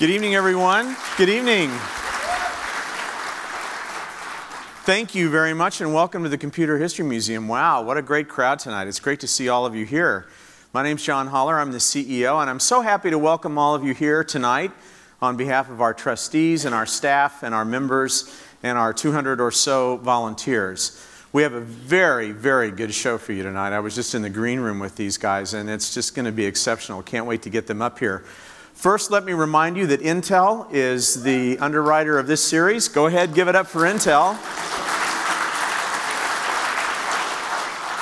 Good evening, everyone. Good evening. Thank you very much and welcome to the Computer History Museum. Wow, what a great crowd tonight. It's great to see all of you here. My name's John Holler. I'm the CEO, and I'm so happy to welcome all of you here tonight on behalf of our trustees and our staff and our members and our 200 or so volunteers. We have a very, very good show for you tonight. I was just in the green room with these guys, and it's just going to be exceptional. Can't wait to get them up here. First, let me remind you that Intel is the underwriter of this series. Go ahead, give it up for Intel.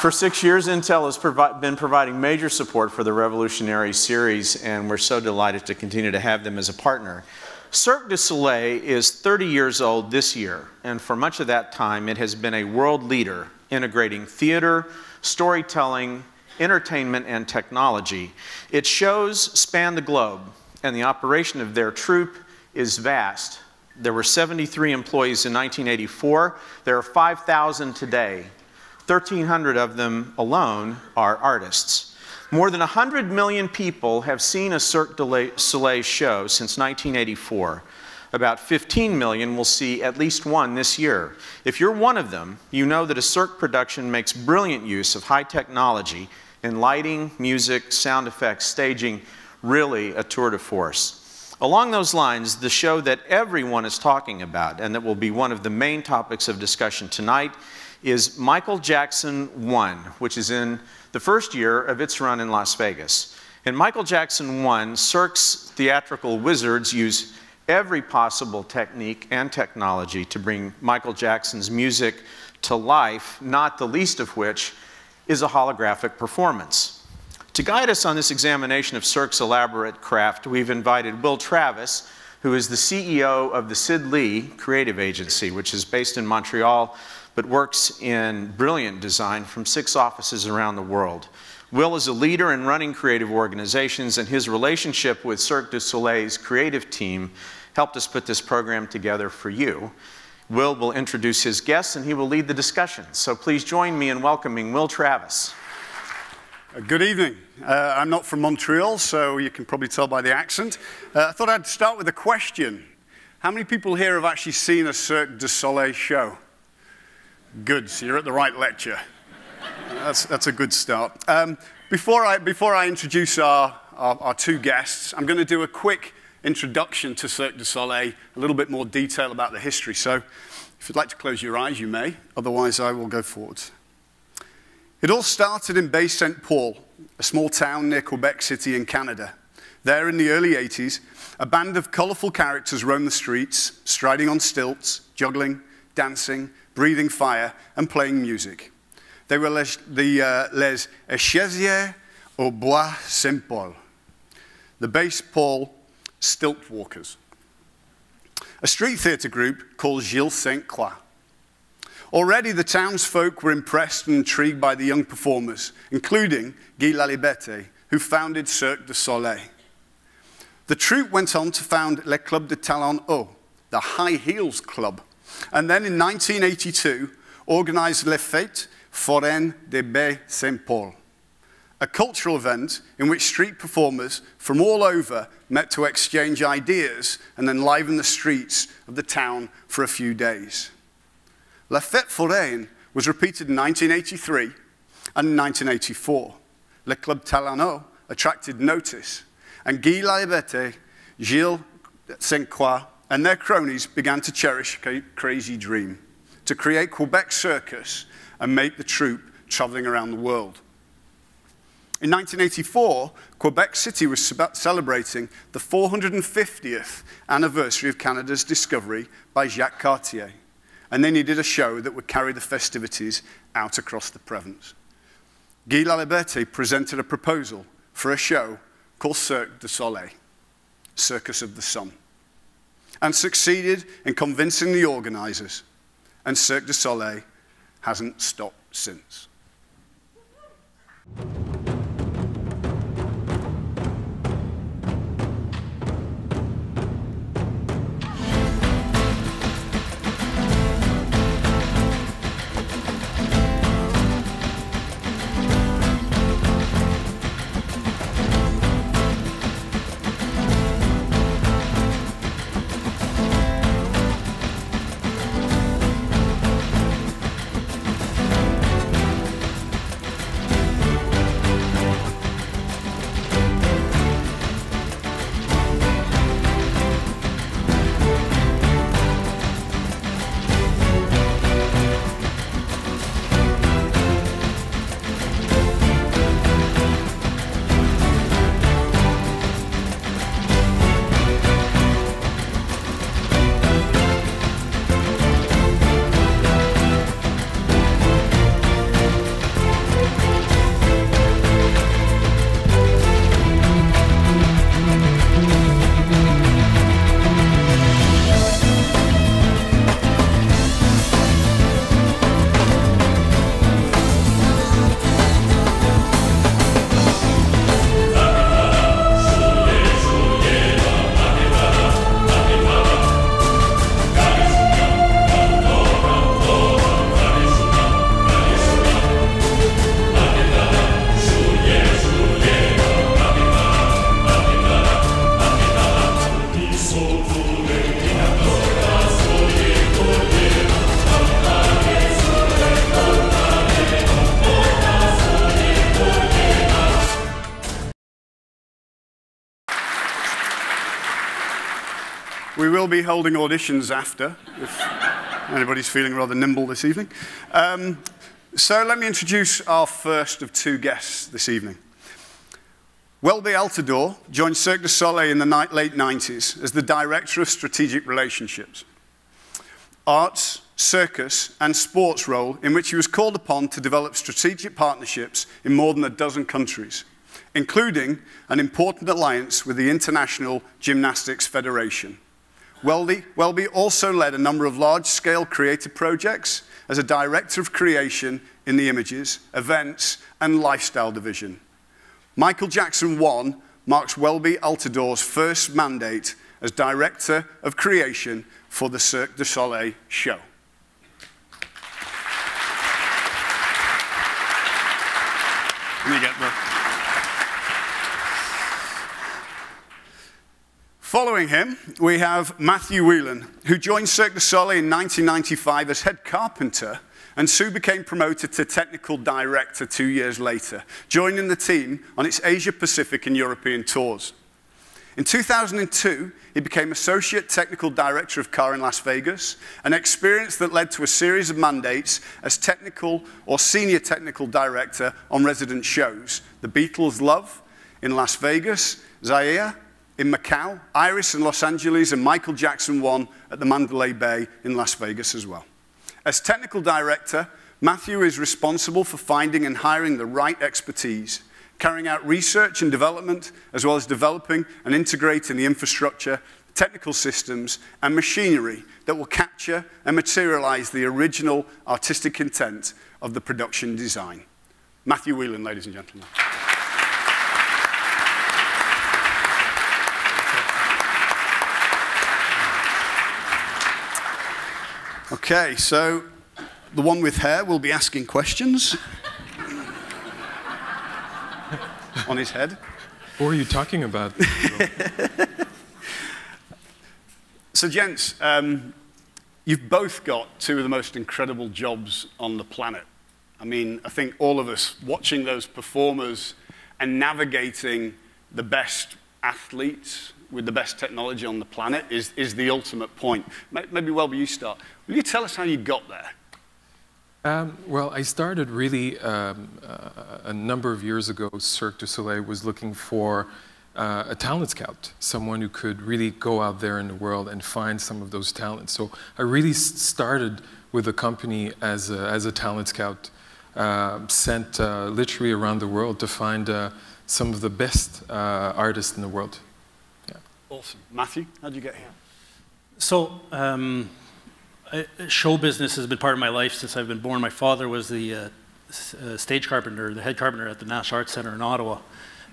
For 6 years, Intel has been providing major support for the Revolutionaries series, and we're so delighted to continue to have them as a partner. Cirque du Soleil is 30 years old this year, and for much of that time, it has been a world leader integrating theater, storytelling, entertainment, and technology. Its shows span the globe, and the operation of their troupe is vast. There were 73 employees in 1984. There are 5,000 today. 1,300 of them alone are artists. More than 100 million people have seen a Cirque du Soleil show since 1984. About 15 million will see at least one this year. If you're one of them, you know that a Cirque production makes brilliant use of high technology in lighting, music, sound effects, staging, really a tour de force. Along those lines, the show that everyone is talking about, and that will be one of the main topics of discussion tonight, is Michael Jackson 1, which is in the first year of its run in Las Vegas. In Michael Jackson 1, Cirque's theatrical wizards use every possible technique and technology to bring Michael Jackson's music to life, not the least of which is a holographic performance. To guide us on this examination of Cirque's elaborate craft, we've invited Will Travis, who is the CEO of the Sid Lee Creative Agency, which is based in Montreal, but works in brilliant design from 6 offices around the world. Will is a leader in running creative organizations, and his relationship with Cirque du Soleil's creative team helped us put this program together for you. Will introduce his guests, and he will lead the discussion. So please join me in welcoming Will Travis. Good evening. I'm not from Montreal, so you can probably tell by the accent. I thought I'd start with a question. How many people here have actually seen a Cirque du Soleil show? Good, so you're at the right lecture. That's a good start. Before I introduce our 2 guests, I'm going to do a quick introduction to Cirque du Soleil, a little bit more detail about the history. So if you'd like to close your eyes, you may. Otherwise, I will go forward. It all started in Baie Saint Paul, a small town near Quebec City in Canada. There in the early 80s, a band of colorful characters roamed the streets, striding on stilts, juggling, dancing, breathing fire, and playing music. They were les Echesiers au Bois Saint Paul, the Baie Saint Paul stilt walkers. A street theater group called Gilles St. Croix. Already the townsfolk were impressed and intrigued by the young performers, including Guy Laliberte, who founded Cirque du Soleil. The troupe went on to found Le Club de Talons Hauts, the High Heels Club, and then in 1982 organized Les Fêtes Foraines de Baie Saint Paul, a cultural event in which street performers from all over met to exchange ideas and enliven the streets of the town for a few days. La Fête Foraine was repeated in 1983 and in 1984. Le Club Talons Hauts attracted notice, and Guy Laliberte, Gilles St. Croix, and their cronies began to cherish a crazy dream, to create Quebec Circus and make the troupe traveling around the world. In 1984, Quebec City was celebrating the 450th anniversary of Canada's discovery by Jacques Cartier, and they needed a show that would carry the festivities out across the province. Guy Laliberte presented a proposal for a show called Cirque du Soleil, Circus of the Sun, and succeeded in convincing the organizers, and Cirque du Soleil hasn't stopped since. We will be holding auditions after, if anybody's feeling rather nimble this evening. So let me introduce our first of two guests this evening. Welby Altidor joined Cirque du Soleil in the late 90s as the Director of Strategic Relationships, Arts, Circus, and Sports role in which he was called upon to develop strategic partnerships in more than a dozen countries, including an important alliance with the International Gymnastics Federation. Welby also led a number of large-scale creative projects as a Director of Creation in the Images, Events, and Lifestyle Division. Michael Jackson 1 marks Welby Altidor's first mandate as Director of Creation for the Cirque du Soleil show. Let me get the... Following him, we have Matthew Whelan, who joined Cirque du Soleil in 1995 as head carpenter and soon became promoted to technical director 2 years later, joining the team on its Asia-Pacific and European tours. In 2002, he became associate technical director of CAR in Las Vegas, an experience that led to a series of mandates as technical or senior technical director on resident shows: The Beatles' Love in Las Vegas, Zaire in Macau, Iris in Los Angeles, and Michael Jackson 1 at the Mandalay Bay in Las Vegas as well. As technical director, Matthew is responsible for finding and hiring the right expertise, carrying out research and development, as well as developing and integrating the infrastructure, technical systems, and machinery that will capture and materialize the original artistic intent of the production design. Matthew Whelan, ladies and gentlemen. Okay, so the one with hair will be asking questions on his head. What are you talking about? So, gents, you've both got two of the most incredible jobs on the planet. I mean, I think all of us watching those performers and navigating the best athletes with the best technology on the planet is the ultimate point. Maybe, Welby, you start. Will you tell us how you got there? Well, I started really a number of years ago. Cirque du Soleil was looking for a talent scout, someone who could really go out there in the world and find some of those talents. So I really started with the company as a talent scout, sent literally around the world to find some of the best artists in the world. Yeah. Awesome. Matthew, how did you get here? So, show business has been part of my life since I've been born. My father was the stage carpenter, the head carpenter at the National Arts Centre in Ottawa.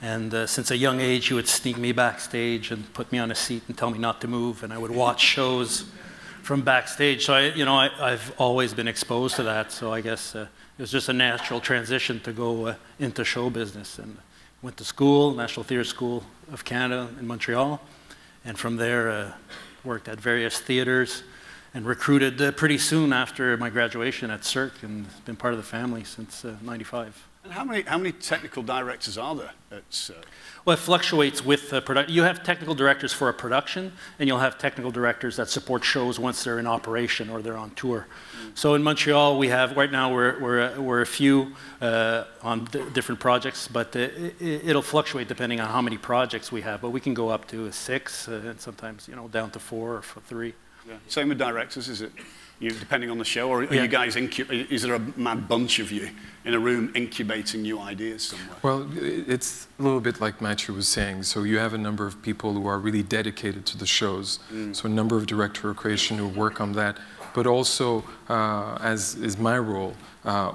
And since a young age, he would sneak me backstage and put me on a seat and tell me not to move. And I would watch shows from backstage. So, I've always been exposed to that. So I guess it was just a natural transition to go into show business. And went to school, National Theatre School of Canada in Montreal. And from there, worked at various theatres. And recruited pretty soon after my graduation at Cirque, and been part of the family since '95. And how many technical directors are there at Cirque? Well, it fluctuates with production. You have technical directors for a production, and you'll have technical directors that support shows once they're in operation or they're on tour. So in Montreal, we have right now we're a few on different projects, but it'll fluctuate depending on how many projects we have. But we can go up to 6, and sometimes down to 4 or 3. Yeah. Same with directors, is it? Depending on the show, or are you guys is there a mad bunch of you in a room incubating new ideas somewhere? Well, it's a little bit like Matthew was saying. So you have a number of people who are really dedicated to the shows. So a number of director of creation who work on that, but also, as is my role,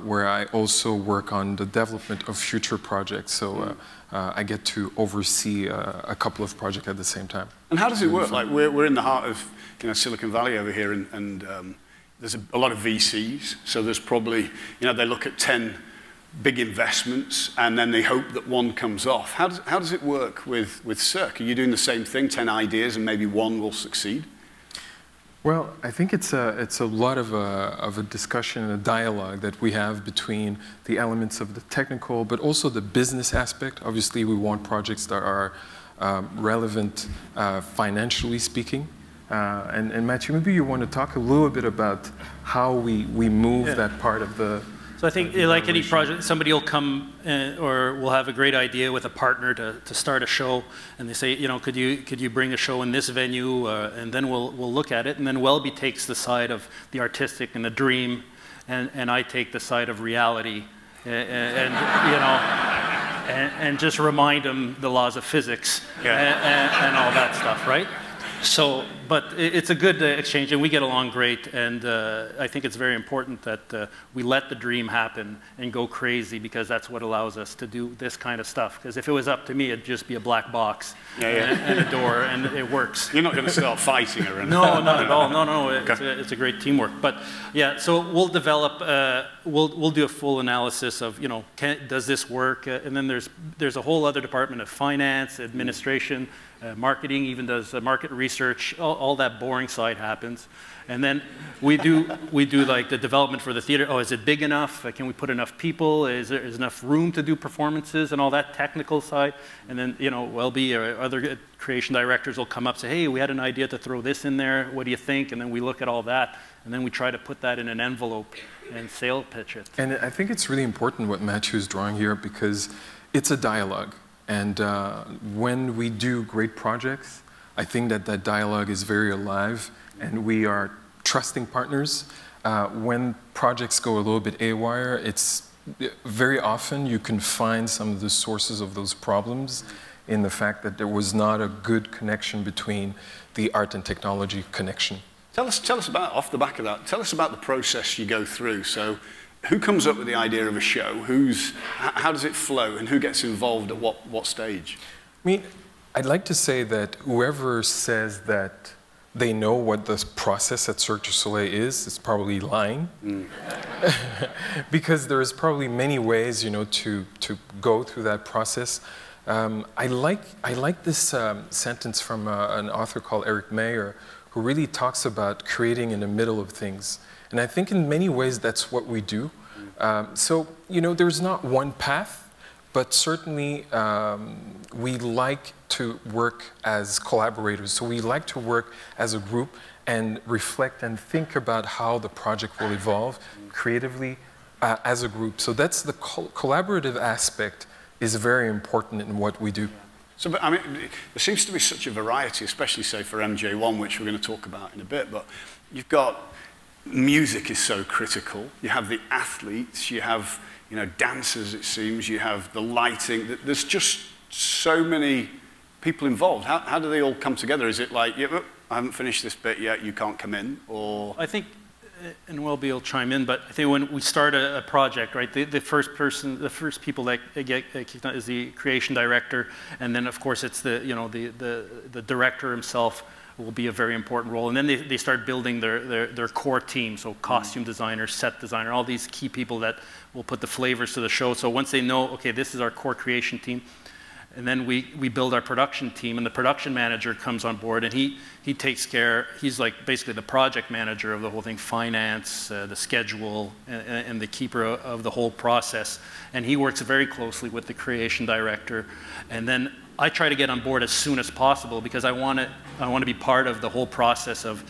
where I also work on the development of future projects. So I get to oversee a couple of projects at the same time. And how does it work? Like we're in the heart of Silicon Valley over here, and there's a lot of VCs. So there's probably they look at 10 big investments, and then they hope that one comes off. How does it work with Cirque? Are you doing the same thing? 10 ideas, and maybe one will succeed? Well, I think it's a lot of a discussion and a dialogue that we have between the elements of the technical, but also the business aspect. Obviously, we want projects that are relevant financially speaking, And Matthew, maybe you want to talk a little bit about how we move that part of the. So I think, like any project, somebody will come or will have a great idea with a partner to start a show, and they say, you know, could you bring a show in this venue, and then we'll look at it, and then Welby takes the side of the artistic and the dream, and I take the side of reality, and you know, and just remind them the laws of physics and all that stuff, right? So, but it's a good exchange, and we get along great, and I think it's very important that we let the dream happen and go crazy, because that's what allows us to do this kind of stuff. Because if it was up to me, it'd just be a black box and a door, and it works. You're not going to start fighting or anything? No, not at all. No. It's a great teamwork. But yeah, so we'll develop, we'll do a full analysis of, you know, does this work? And then there's a whole other department of finance, administration, marketing, even does market research. All that boring side happens, and then we do like the development for the theater. Oh, is it big enough? Can we put enough people? Is there enough room to do performances and all that technical side? And then, you know, Welby or other creation directors will come up and say, hey, we had an idea to throw this in there. What do you think? And then we look at all that, and then we try to put that in an envelope and sales pitch it. And I think it's really important what Matthew is drawing here, because it's a dialogue. And when we do great projects, I think that dialogue is very alive, and we are trusting partners. When projects go a little bit haywire, it's very often you can find some of the sources of those problems in the fact that there was not a good connection between the art and technology connection. Tell us about, off the back of that, tell us about the process you go through. So, who comes up with the idea of a show? How does it flow, and who gets involved at what stage? I mean, I'd like to say that whoever says that they know what the process at Cirque du Soleil is probably lying. Because there is probably many ways, you know, to go through that process. I like this sentence from an author called Eric Mayer, who really talks about creating in the middle of things. And I think in many ways that's what we do. So, you know, there's not one path, but certainly we like to work as collaborators. So we like to work as a group and reflect and think about how the project will evolve creatively as a group. So that's the collaborative aspect is very important in what we do. So, but, I mean, there seems to be such a variety, especially, say, for MJ1, which we're going to talk about in a bit, but you've got music is so critical. You have the athletes, you have, you know, dancers, it seems, you have the lighting. There's just so many people involved. How do they all come together? Is it like, yeah, I haven't finished this bit yet, you can't come in, or? I think, and Welby will chime in, but I think when we start a project, right, the first people that get kicked out is the creation director, and then of course it's the, you know, the director himself will be a very important role, and then they start building their core team, so costume designer, set designer, all these key people that will put the flavors to the show. So once they know, okay, this is our core creation team, and then we build our production team, and the production manager comes on board, and he takes care, he's like basically the project manager of the whole thing, finance, the schedule, and the keeper of the whole process. And he works very closely with the creation director. And then I try to get on board as soon as possible, because I want to be part of the whole process of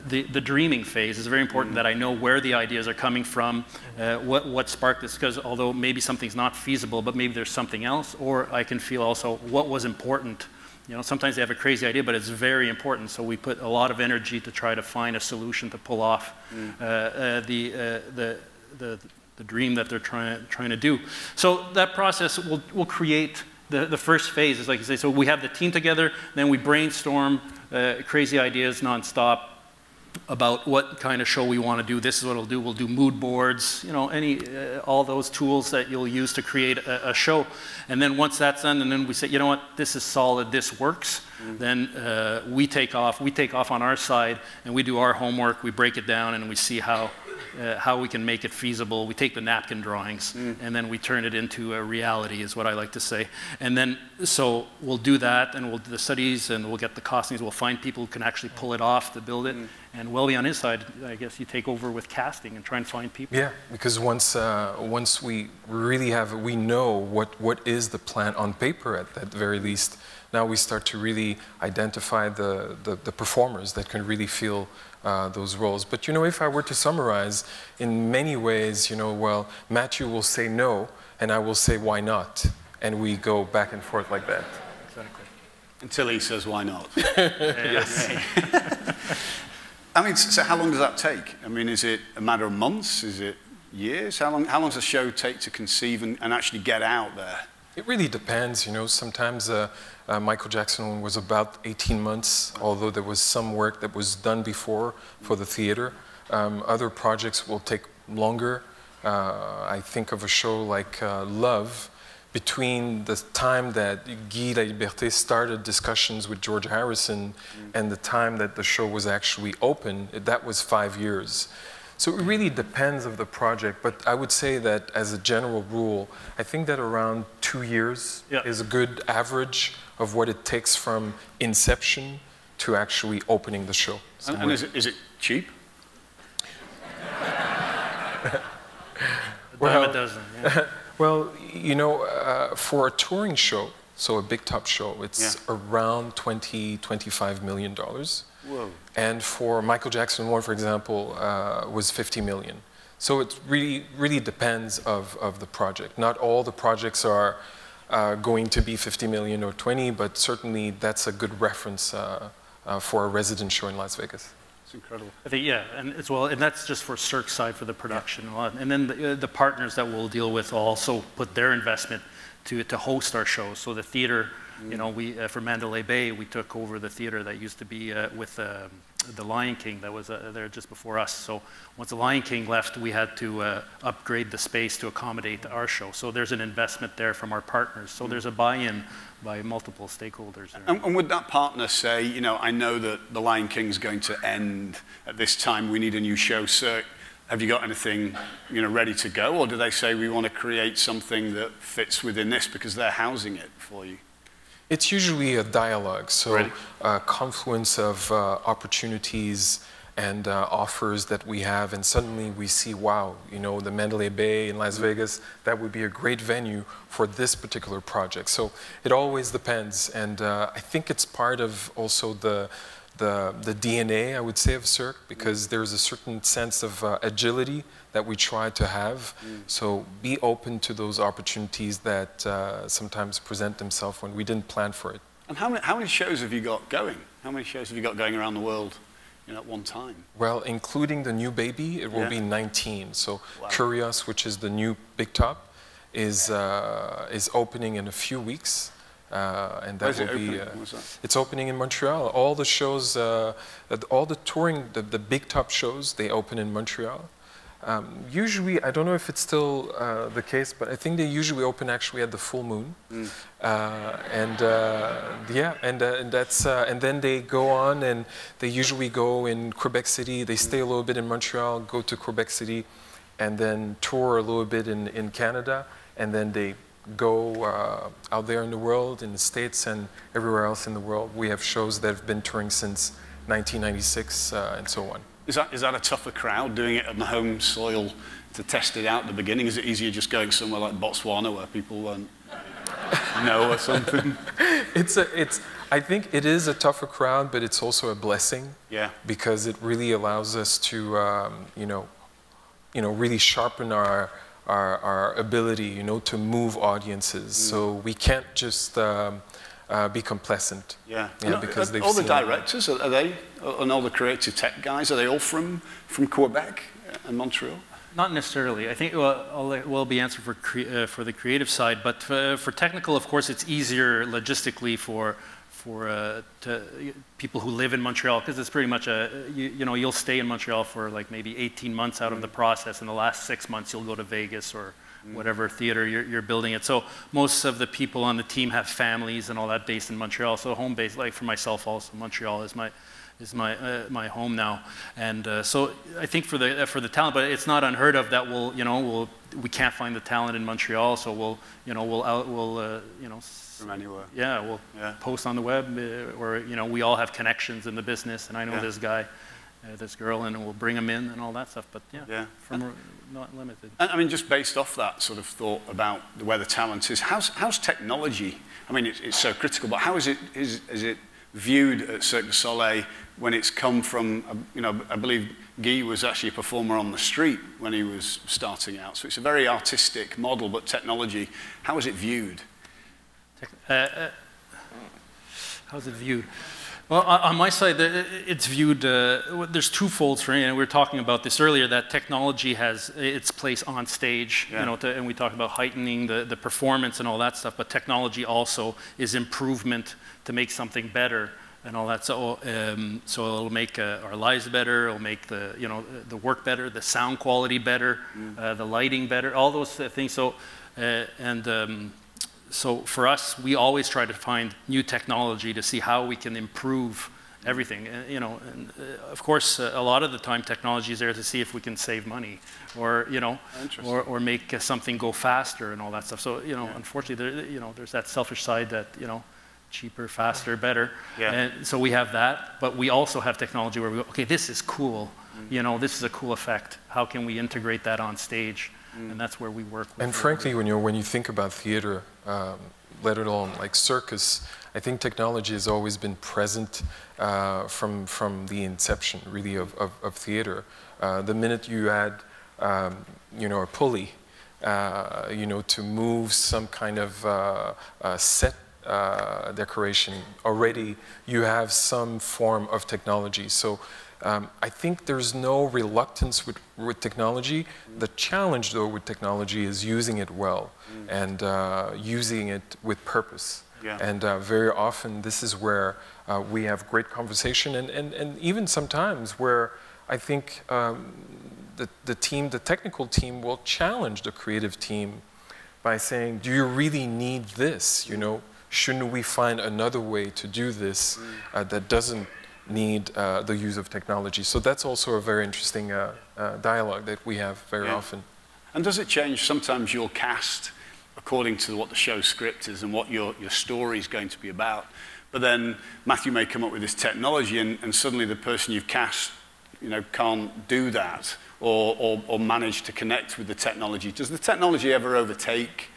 the dreaming phase. It's very important that I know where the ideas are coming from, what sparked this, because although maybe something's not feasible, but maybe there's something else, or I can feel also what was important. You know, sometimes they have a crazy idea, but it's very important, so we put a lot of energy to try to find a solution to pull off the dream that they're trying to do. So that process will create the first phase, is like you say, so we have the team together, then we brainstorm crazy ideas nonstop about what kind of show we want to do. This is what we'll do. We'll do mood boards, you know, all those tools that you'll use to create a show. And then once that's done, and then we say, you know what, this is solid, this works. Then we take off on our side, and we do our homework, we break it down, and we see how how we can make it feasible. We take the napkin drawings and then we turn it into a reality, is what I like to say. And then, so we'll do that, and we'll do the studies, and we'll get the costings. We'll find people who can actually pull it off to build it. And Welby, on his side, I guess you take over with casting and try and find people. Yeah, because once we really we know what is the plan on paper at the very least. Now we start to really identify the performers that can really feel those roles. But you know, if I were to summarize, in many ways, you know, well, Matthew will say no, and I will say why not, and we go back and forth like that. Exactly. Until he says why not. Yes. I mean, so how long does that take? I mean, is it a matter of months? Is it years? How long does a show take to conceive and actually get out there? It really depends, you know. Sometimes Michael Jackson one was about 18 months, although there was some work that was done before for the theater. Other projects will take longer. I think of a show like Love. Between the time that Guy Laliberté started discussions with George Harrison and the time that the show was actually open, that was 5 years. So it really depends of the project, but I would say that as a general rule, I think that around 2 years is a good average of what it takes from inception to actually opening the show. And is it cheap? Well, a dozen, yeah. Well, you know, for a touring show, so a big top show, it's around $25 million. Whoa. And for Michael Jackson one, for example, was 50 million. So it really depends of the project. Not all the projects are going to be 50 million or 20, but certainly that's a good reference for a resident show in Las Vegas. It's incredible. I think, yeah, and as well, and that's just for Cirque side for the production. And then the partners that we'll deal with also put their investment to host our shows. So the theater, you know, we for Mandalay Bay, we took over the theater that used to be with the Lion King that was there just before us. So once the Lion King left, we had to upgrade the space to accommodate our show. So there's an investment there from our partners. So there's a buy-in by multiple stakeholders. And would that partner say, you know, I know that the Lion King's going to end at this time, we need a new show, Cirque. Have you got anything, you know, ready to go? Or do they say we want to create something that fits within this because they're housing it for you? It's usually a dialogue, so Really? a confluence of opportunities and offers that we have, and suddenly we see, wow, you know, the Mandalay Bay in Las Vegas, that would be a great venue for this particular project. So it always depends, and I think it's part of also the DNA, I would say, of Cirque, because there's a certain sense of agility that we try to have. So be open to those opportunities that sometimes present themselves when we didn't plan for it. And how many shows have you got going? How many shows have you got going around the world, you know, at one time? Well, including the new baby, it will be 19. So Curious, which is the new big top, is opening in a few weeks. And that will be, it's opening in Montreal. All the shows, all the touring, the big top shows, they open in Montreal. Usually, I don't know if it's still the case, but I think they usually open actually at the full moon. And then they go on, and they usually go in Quebec City. They stay a little bit in Montreal, go to Quebec City, and then tour a little bit in Canada, and then they go out there in the world, in the States and everywhere else in the world. We have shows that have been touring since 1996 and so on. Is that a tougher crowd, doing it on the home soil to test it out at the beginning? Is it easier just going somewhere like Botswana where people won't know or something? I think it is a tougher crowd, but it's also a blessing. Yeah. Because it really allows us to, really sharpen our ability, you know, to move audiences. So we can't just be complacent. Yeah. Because they've all the seen directors, are they, and all the creative tech guys, are they all from Quebec and Montreal? Not necessarily. I think I'll be answered for the creative side, but for technical, of course, it's easier logistically for people who live in Montreal, because it's pretty much you'll stay in Montreal for like maybe 18 months out of the process, and the last 6 months you'll go to Vegas or whatever theater you're building it. So most of the people on the team have families and all that based in Montreal. So home base, like for myself also, Montreal is is my home now, and so I think for the talent, but it's not unheard of that we can't find the talent in Montreal, so we'll from anywhere. Yeah, we'll post on the web, or we all have connections in the business, and I know this guy, this girl, and we'll bring them in and all that stuff. But from not limited. And, I mean, just based off that sort of thought about where the talent is, how's technology? I mean, it's so critical, but how is it viewed at Cirque du Soleil when it's come from, I believe Guy was actually a performer on the street when he was starting out. So it's a very artistic model, but technology, how is it viewed? How's it viewed? Well, on my side, it's viewed, there's twofold for me, and we were talking about this earlier, that technology has its place on stage, and we talked about heightening the performance and all that stuff, but technology also is improvement to make something better and all that. So, so it'll make our lives better, it'll make the work better, the sound quality better, the lighting better, all those things. So, so for us, we always try to find new technology to see how we can improve everything. And of course, a lot of the time, technology is there to see if we can save money, or or make something go faster and all that stuff. So unfortunately, there's that selfish side that cheaper, faster, better. Yeah. And so we have that, but we also have technology where we go, okay, this is cool. This is a cool effect. How can we integrate that on stage? And that's where we work with. And frankly, when you think about theater, let alone like circus, I think technology has always been present from the inception, really, of theater. The minute you add, a pulley, to move some kind of set decoration, already you have some form of technology. So I think there's no reluctance with technology. The challenge, though, with technology is using it well and using it with purpose. Yeah. And very often, this is where we have great conversation, and even sometimes where I think the technical team will challenge the creative team by saying, do you really need this? Shouldn't we find another way to do this that doesn't need the use of technology? So that's also a very interesting dialogue that we have very often. And does it change sometimes your cast according to what the show script is and what your story is going to be about? But then Matthew may come up with this technology, and suddenly the person you've cast can't do that or manage to connect with the technology. Does the technology ever overtake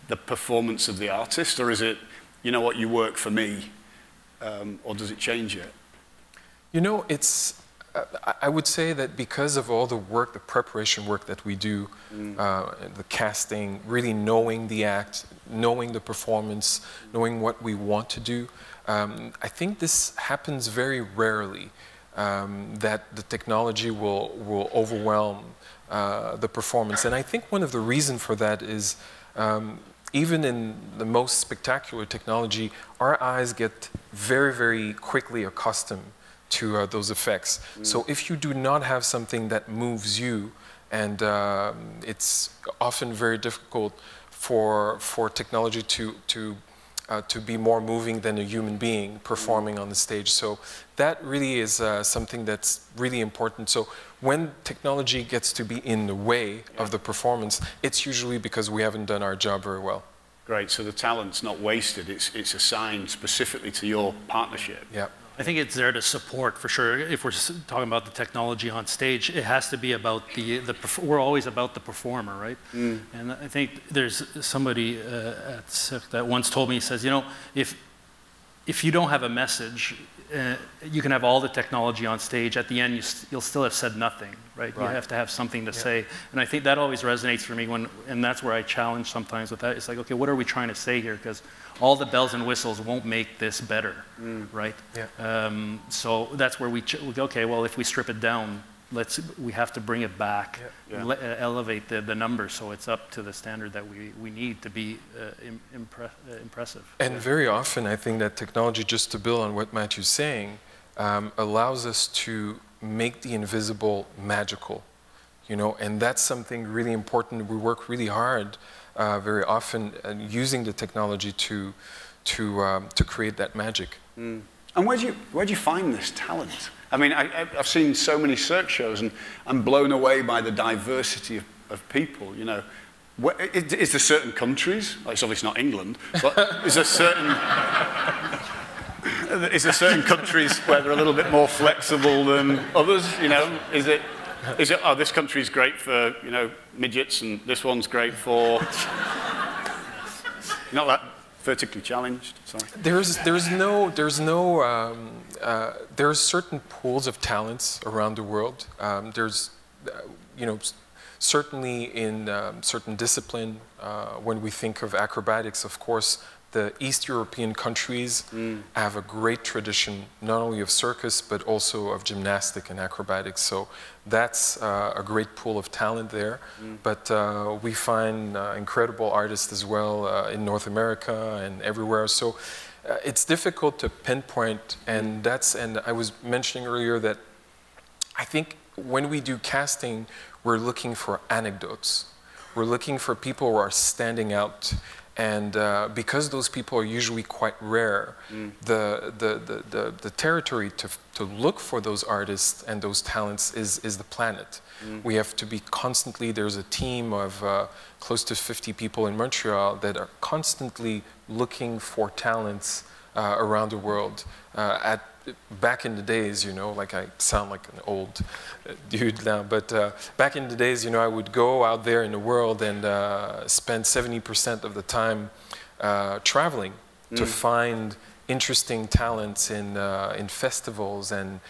the performance of the artist, or is it, what, you work for me, or does it change it? I would say that because of all the work, the preparation work that we do, the casting, really knowing the act, knowing the performance, knowing what we want to do, I think this happens very rarely, that the technology will overwhelm the performance. And I think one of the reasons for that is even in the most spectacular technology, our eyes get very, very quickly accustomed to those effects. So if you do not have something that moves you, and it's often very difficult for technology to be more moving than a human being performing on the stage. So that really is something that's really important. So when technology gets to be in the way of the performance, it's usually because we haven't done our job very well. Great, so the talent's not wasted, it's assigned specifically to your partnership. Yeah. I think it's there to support, for sure. If we're talking about the technology on stage, it has to be about we're always about the performer, right? And I think there's somebody at Cirque that once told me, he says, if you don't have a message, you can have all the technology on stage. At the end, you'll still have said nothing, right? You have to have something to say. And I think that always resonates for me, and that's where I challenge sometimes with that. It's like, okay, what are we trying to say here? Because all the bells and whistles won't make this better, right? Yeah. So that's where we go, okay, well, if we strip it down, we have to bring it back, elevate the numbers so it's up to the standard that we need to be impressive. And very often, I think that technology, just to build on what Matthew's saying, allows us to make the invisible magical, and that's something really important. We work really hard very often using the technology to create that magic. And where do you find this talent? I mean, I've seen so many Cirque shows, and I'm blown away by the diversity of people, you know. Is there certain countries? Well, it's obviously not England, but is there certain countries where they're a little bit more flexible than others? You know, is it? Oh, this country's great for, you know, midgets, and this one's great for not that vertically challenged. Sorry. There are certain pools of talents around the world. You know, certainly in certain discipline, when we think of acrobatics, of course, the East European countries have a great tradition, not only of circus, but also of gymnastic and acrobatics. So that's a great pool of talent there. But we find incredible artists as well in North America and everywhere. So it's difficult to pinpoint, and I was mentioning earlier that I think when we do casting, we're looking for anecdotes. We're looking for people who are standing out. And because those people are usually quite rare, the territory to look for those artists and those talents is the planet. We have to be constantly, there's a team of close to 50 people in Montreal that are constantly looking for talents around the world. Back in the days, you know, like I sound like an old dude now, but back in the days, you know, I would go out there in the world and spend 70% of the time traveling to find interesting talents in festivals and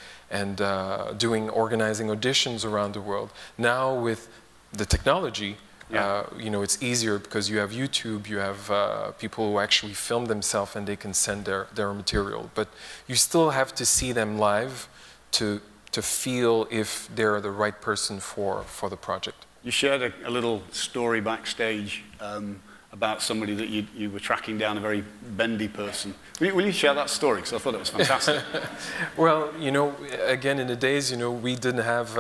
organizing auditions around the world. Now with the technology, you know, it's easier because you have YouTube, you have people who actually film themselves and they can send their material. But you still have to see them live to feel if they're the right person for the project. You shared a little story backstage about somebody that you were tracking down, a very bendy person. Will you share that story? Because I thought it was fantastic. Well, you know, again, in the days, you know, we didn't have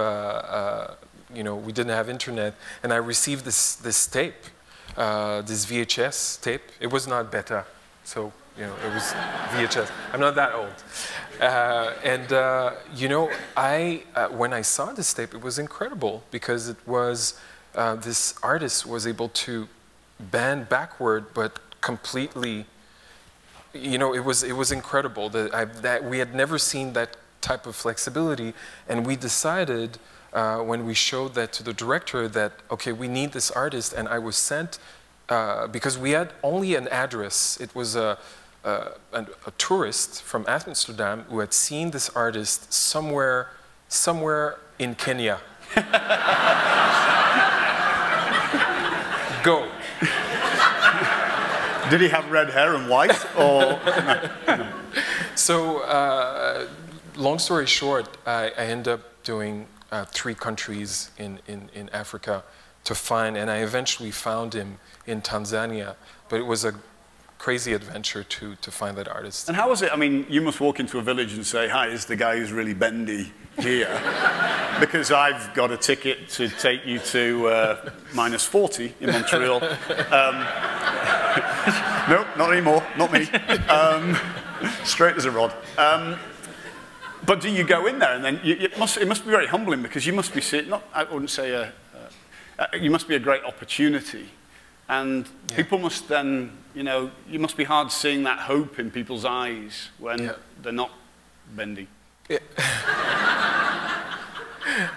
we didn't have internet, and I received this tape, this VHS tape. It was not beta, so you know it was VHS. I'm not that old, you know, when I saw this tape, it was incredible because it was this artist was able to bend backward, but completely. You know, it was incredible that we had never seen that type of flexibility, and we decided. When we showed that to the director that, okay, we need this artist, and I was sent, because we had only an address. It was a tourist from Amsterdam who had seen this artist somewhere in Kenya. Go. Did he have red hair and white, or? No. So, long story short, I ended up doing 3 countries in Africa to find, and I eventually found him in Tanzania, but it was a crazy adventure to find that artist. And how was it? I mean, you must walk into a village and say, hi, is the guy who's really bendy here? Because I've got a ticket to take you to -40 in Montreal. Nope, not anymore, not me. Straight as a rod. But do you go in there and then it must be very humbling because you must be I wouldn't say you must be a great opportunity, and people must then, you know, you must be hard seeing that hope in people's eyes when they're not bendy. Yeah.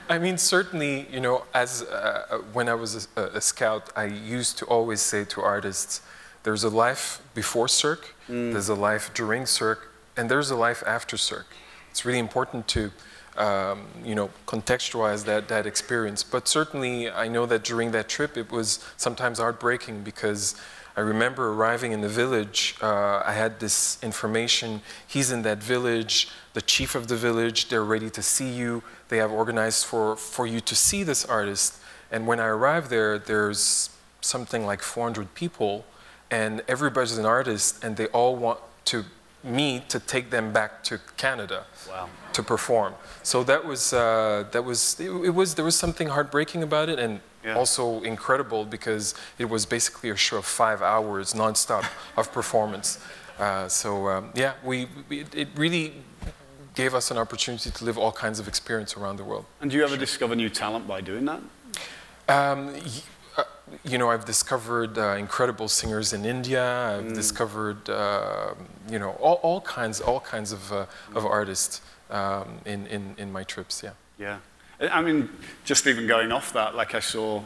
I mean, certainly, you know, as when I was a scout, I used to always say to artists, there's a life before Cirque, there's a life during Cirque, and there's a life after Cirque. It's really important to, you know, contextualize that experience. But certainly, I know that during that trip, it was sometimes heartbreaking because I remember arriving in the village. I had this information. He's in that village. The chief of the village. They're ready to see you. They have organized for you to see this artist. And when I arrived there, there's something like 400 people, and everybody's an artist, and they all want me to take them back to Canada to perform. So there was something heartbreaking about it, and also incredible because it was basically a show of 5 hours nonstop of performance. Yeah, it really gave us an opportunity to live all kinds of experience around the world. And do you ever discover new talent by doing that? You know, I've discovered incredible singers in India. I've discovered, you know, all kinds of artists in my trips. Yeah. Yeah. I mean, just even going off that, like I saw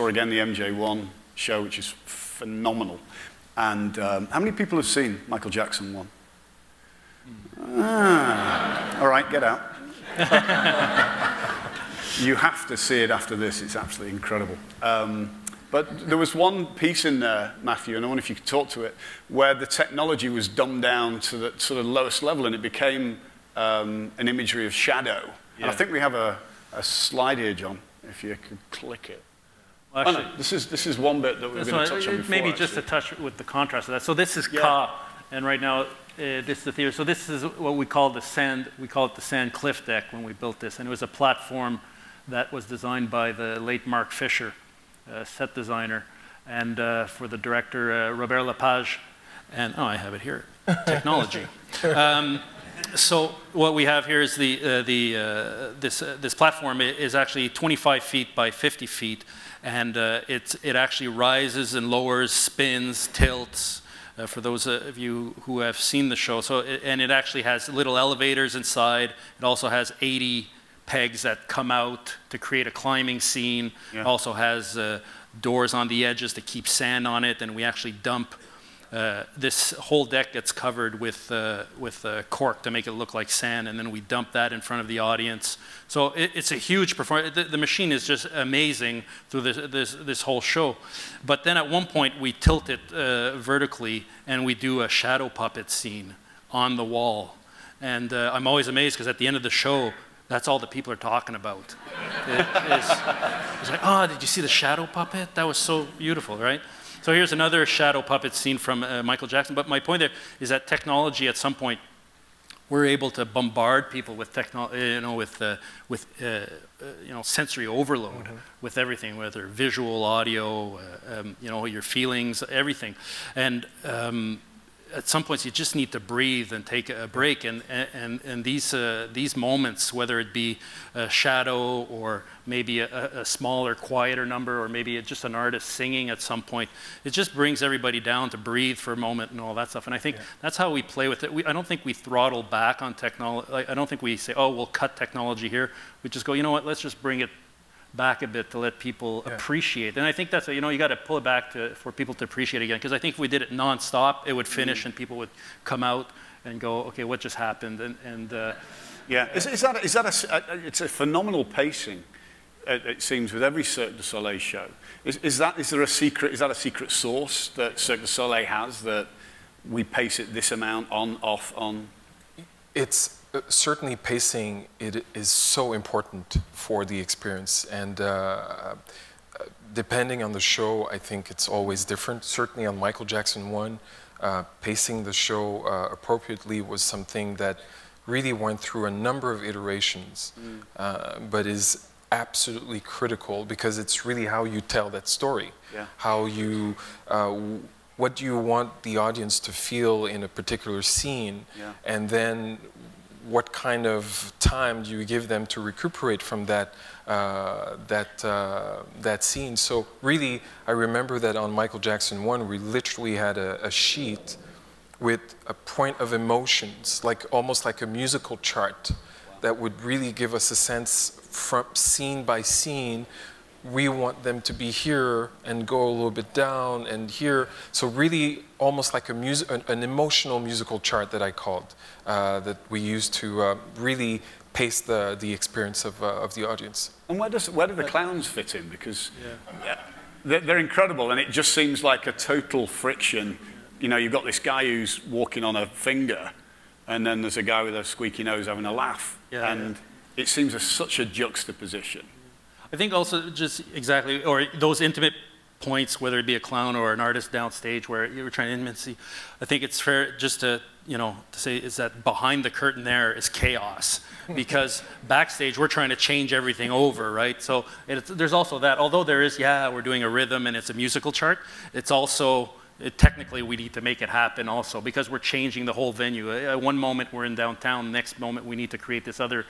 again the MJ1 show, which is phenomenal. And how many people have seen Michael Jackson 1? All right, get out. You have to see it after this. It's absolutely incredible. But there was one piece in there, Matthew, and I wonder if you could talk to it, where the technology was dumbed down to the sort of lowest level, and it became an imagery of shadow. Yeah. And I think we have a slide here, John, if you could click it. Well, actually, no, this is one bit that we're going to touch on before. Maybe just a touch with the contrast of that. So this is Ka, and right now this is the theater. So this is what we call the sand. We call it the sand cliff deck when we built this, and it was a platform that was designed by the late Mark Fisher, set designer, and for the director Robert Lepage. And I have it here, technology. So what we have here is this platform is actually 25 feet by 50 feet, and it actually rises and lowers, spins, tilts. For those of you who have seen the show, and it actually has little elevators inside. It also has 80 pegs that come out to create a climbing scene. Yeah. It also has doors on the edges to keep sand on it, and we actually dump. This whole deck gets covered with cork to make it look like sand, and then we dump that in front of the audience. So it's a huge performance. The machine is just amazing through this whole show. But then at one point we tilt it vertically, and we do a shadow puppet scene on the wall. And I'm always amazed because at the end of the show, that's all the people are talking about. It's like, oh, did you see the shadow puppet? That was so beautiful, right? So here's another shadow puppet scene from Michael Jackson. But my point there is that technology, at some point, we're able to bombard people with sensory overload, with everything, whether visual, audio, your feelings, everything. And at some points, you just need to breathe and take a break. And these moments, whether it be a shadow or maybe a smaller, quieter number, or maybe just an artist singing at some point, it just brings everybody down to breathe for a moment and all that stuff. And I think that's how we play with it. I don't think we throttle back on technology. I don't think we say, oh, we'll cut technology here. We just go, you know what, let's just bring it back a bit to let people appreciate. And I think that's, you got to pull it back for people to appreciate again. Because I think if we did it nonstop, it would finish and people would come out and go, okay, what just happened? Yeah, it's a phenomenal pacing. It seems with every Cirque du Soleil show. Is that a secret sauce that Cirque du Soleil has, that we pace it this amount on, off, on? It's certainly pacing. It is so important for the experience, and depending on the show, I think it's always different. Certainly on Michael Jackson 1, pacing the show appropriately was something that really went through a number of iterations, but is absolutely critical, because it's really how you tell that story. Yeah. How you, what do you want the audience to feel in a particular scene, and then what kind of time do you give them to recuperate from that scene. So really, I remember that on Michael Jackson 1, we literally had a sheet with a point of emotions, almost like a musical chart, that would really give us a sense from scene by scene. We want them to be here and go a little bit down and here. So really almost like an emotional musical chart that I called, that we used to really pace the experience of the audience. And where do the clowns fit in? Because they're incredible, and it just seems like a total friction. You've got this guy who's walking on a finger, and then there's a guy with a squeaky nose having a laugh. It seems such a juxtaposition. I think also just exactly, or those intimate points, whether it be a clown or an artist downstage where you were trying to intimacy, I think it's fair just to say is that behind the curtain there is chaos, because backstage we're trying to change everything over, right? So there's also that, although there is, we're doing a rhythm and it's a musical chart, it's also technically we need to make it happen also, because we're changing the whole venue. At one moment we're in downtown, next moment we need to create this other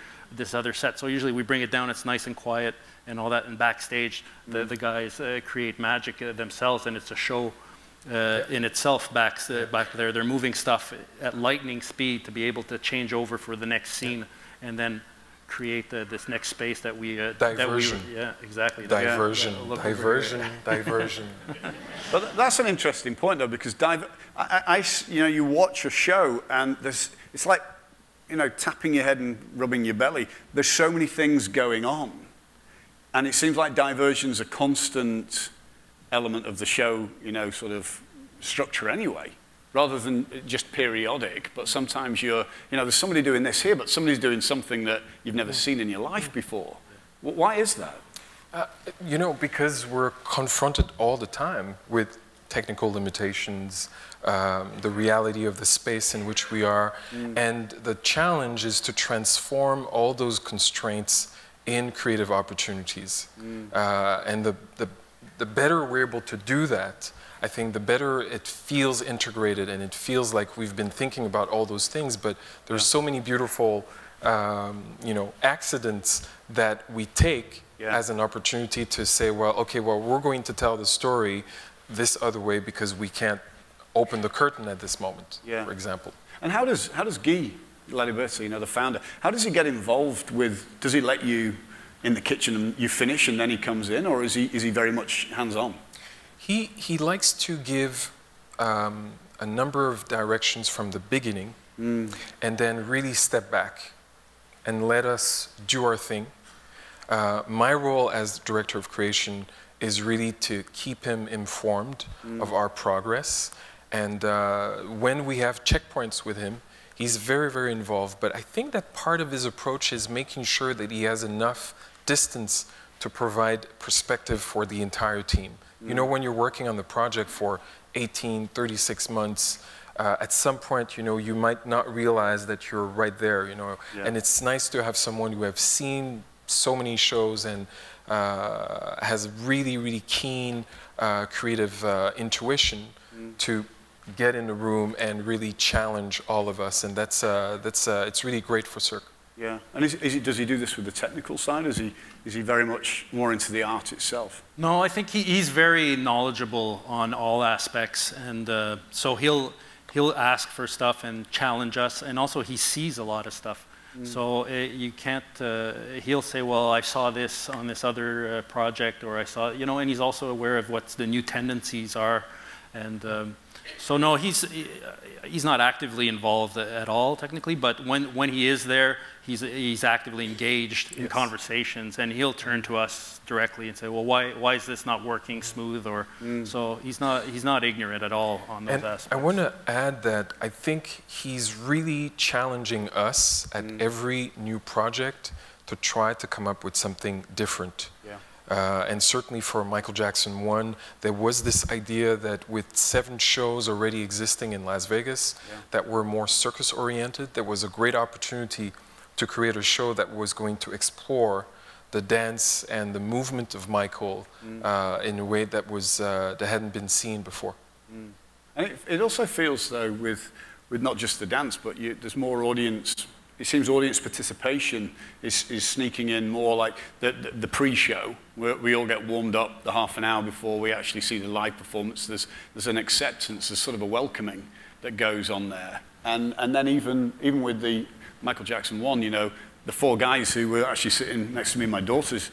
set. So usually we bring it down, it's nice and quiet and all that, and backstage the guys create magic themselves, and it's a show in itself back there. They're moving stuff at lightning speed to be able to change over for the next scene, and then create this next space that we diversion. Yeah, exactly. Diversion. Diversion. But that's an interesting point, though, because you watch a show and it's like, tapping your head and rubbing your belly. There's so many things going on, and it seems like diversion's a constant element of the show, sort of structure anyway, rather than just periodic. But sometimes there's somebody doing this here, but somebody's doing something that you've never seen in your life before. Why is that? Because we're confronted all the time with technical limitations, the reality of the space in which we are, and the challenge is to transform all those constraints in creative opportunities. And the better we're able to do that, I think the better it feels integrated, and it feels like we've been thinking about all those things, but there's so many beautiful accidents that we take as an opportunity to say, we're going to tell the story this other way because we can't open the curtain at this moment, for example. And how does Guy Laliberté, the founder, how does he get involved with, does he let you in the kitchen and you finish and then he comes in, or is he very much hands-on? He likes to give a number of directions from the beginning and then really step back and let us do our thing. My role as director of creation is really to keep him informed of our progress. And when we have checkpoints with him, he's very, very involved. But I think that part of his approach is making sure that he has enough distance to provide perspective for the entire team. When you're working on the project for 18, 36 months, at some point, you might not realize that you're right there, And it's nice to have someone who has seen so many shows and has really, really keen creative intuition to get in the room and really challenge all of us. And it's really great for Cirque. Yeah, and does he do this with the technical side? Is he very much more into the art itself? No, I think he's very knowledgeable on all aspects, and so he'll ask for stuff and challenge us, and also he sees a lot of stuff. So you can't. He'll say, "Well, I saw this on this other project," or "I saw," and he's also aware of what the new tendencies are, and. So no, he's not actively involved at all technically, but when he is there, he's actively engaged in conversations, and he'll turn to us directly and say, well, why is this not working smooth? Or so he's not ignorant at all on those aspects. I want to add that I think he's really challenging us at every new project to try to come up with something different. Yeah. And certainly for Michael Jackson 1, there was this idea that with 7 shows already existing in Las Vegas that were more circus-oriented, there was a great opportunity to create a show that was going to explore the dance and the movement of Michael in a way that that hadn't been seen before. And it also feels, though, with not just the dance, but there's more audience. It seems audience participation is sneaking in more, like the pre-show, where we all get warmed up the half an hour before we actually see the live performance. There's an acceptance, there's sort of a welcoming that goes on there. And then even with the Michael Jackson 1, the 4 guys who were actually sitting next to me and my daughters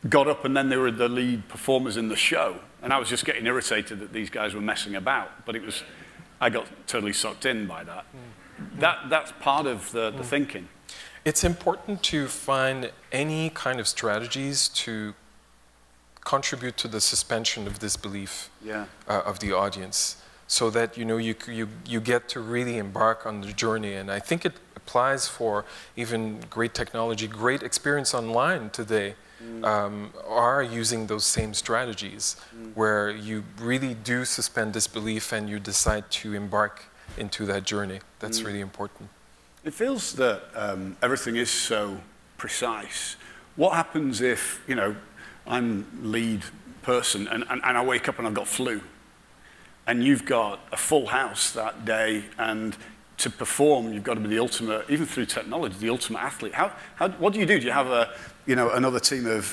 got up, and then they were the lead performers in the show. And I was just getting irritated that these guys were messing about, but I got totally sucked in by that. That's part of the thinking. It's important to find any kind of strategies to contribute to the suspension of disbelief of the audience, so that you get to really embark on the journey. And I think it applies for even great technology, great experience online today. Are using those same strategies where you really do suspend disbelief and you decide to embark into that journey. That's really important. It feels that everything is so precise. What happens if, I'm lead person and I wake up and I've got flu? and you've got a full house that day, and to perform, you've got to be the ultimate, even through technology, the ultimate athlete. What do? Do you have another team of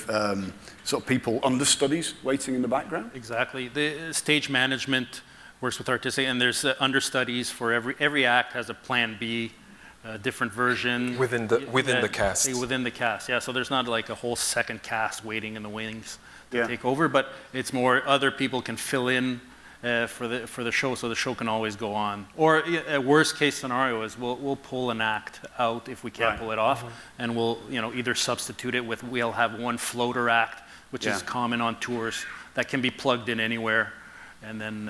sort of people, understudies, waiting in the background? Exactly. The stage management works with artistic, and there's understudies for every act has a plan B, a different version. Within the cast. Within the cast, yeah. So there's not like a whole second cast waiting in the wings to take over, but it's more other people can fill in for the show, so the show can always go on. Or a worst case scenario is we'll pull an act out if we can't pull it off, and we'll either substitute it with, we'll have one floater act, which is common on tours, that can be plugged in anywhere, and then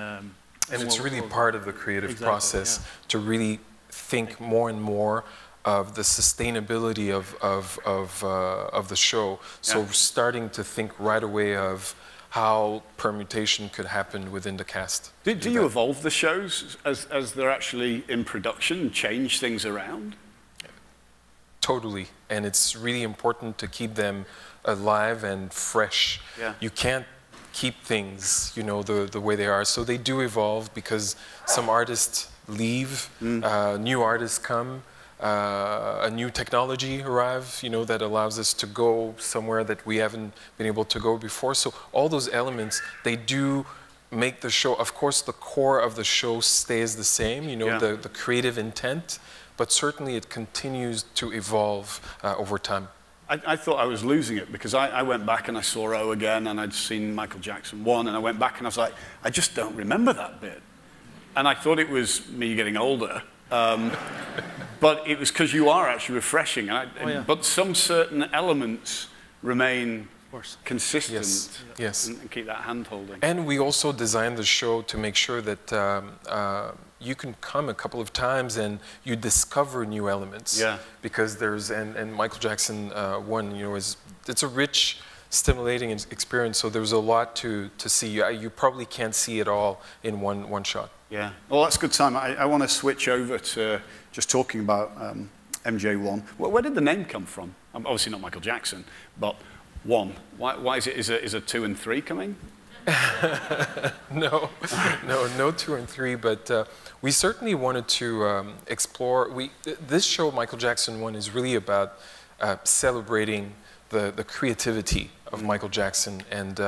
and it's really part of the creative process to really think more and more of the sustainability of the show. So starting to think right away of how permutation could happen within the cast. Do you evolve the shows as they're actually in production and change things around? Totally, and it's really important to keep them alive and fresh. You can't keep things, the way they are. So they do evolve because some artists leave, new artists come, a new technology arrive, that allows us to go somewhere that we haven't been able to go before. So all those elements, they do make the show, of course, the core of the show stays the same, the creative intent, but certainly it continues to evolve over time. I thought I was losing it because I went back and I saw O again, and I'd seen Michael Jackson 1, and I went back and I was like, I just don't remember that bit. And I thought it was me getting older, but it was because you are actually refreshing. But some certain elements remain consistent and keep that hand-holding. And we also designed the show to make sure that you can come a couple of times and you discover new elements. Because there's, and Michael Jackson 1, it's a rich, stimulating experience, so there's a lot to see. You probably can't see it all in one shot. Yeah, well, that's a good time. I want to switch over to just talking about MJ1. Where did the name come from? Obviously not Michael Jackson, but 1. Why is it? Is a 2 and 3 coming? No 2 and 3, but we certainly wanted to explore. This show, Michael Jackson 1, is really about celebrating the creativity of Michael Jackson and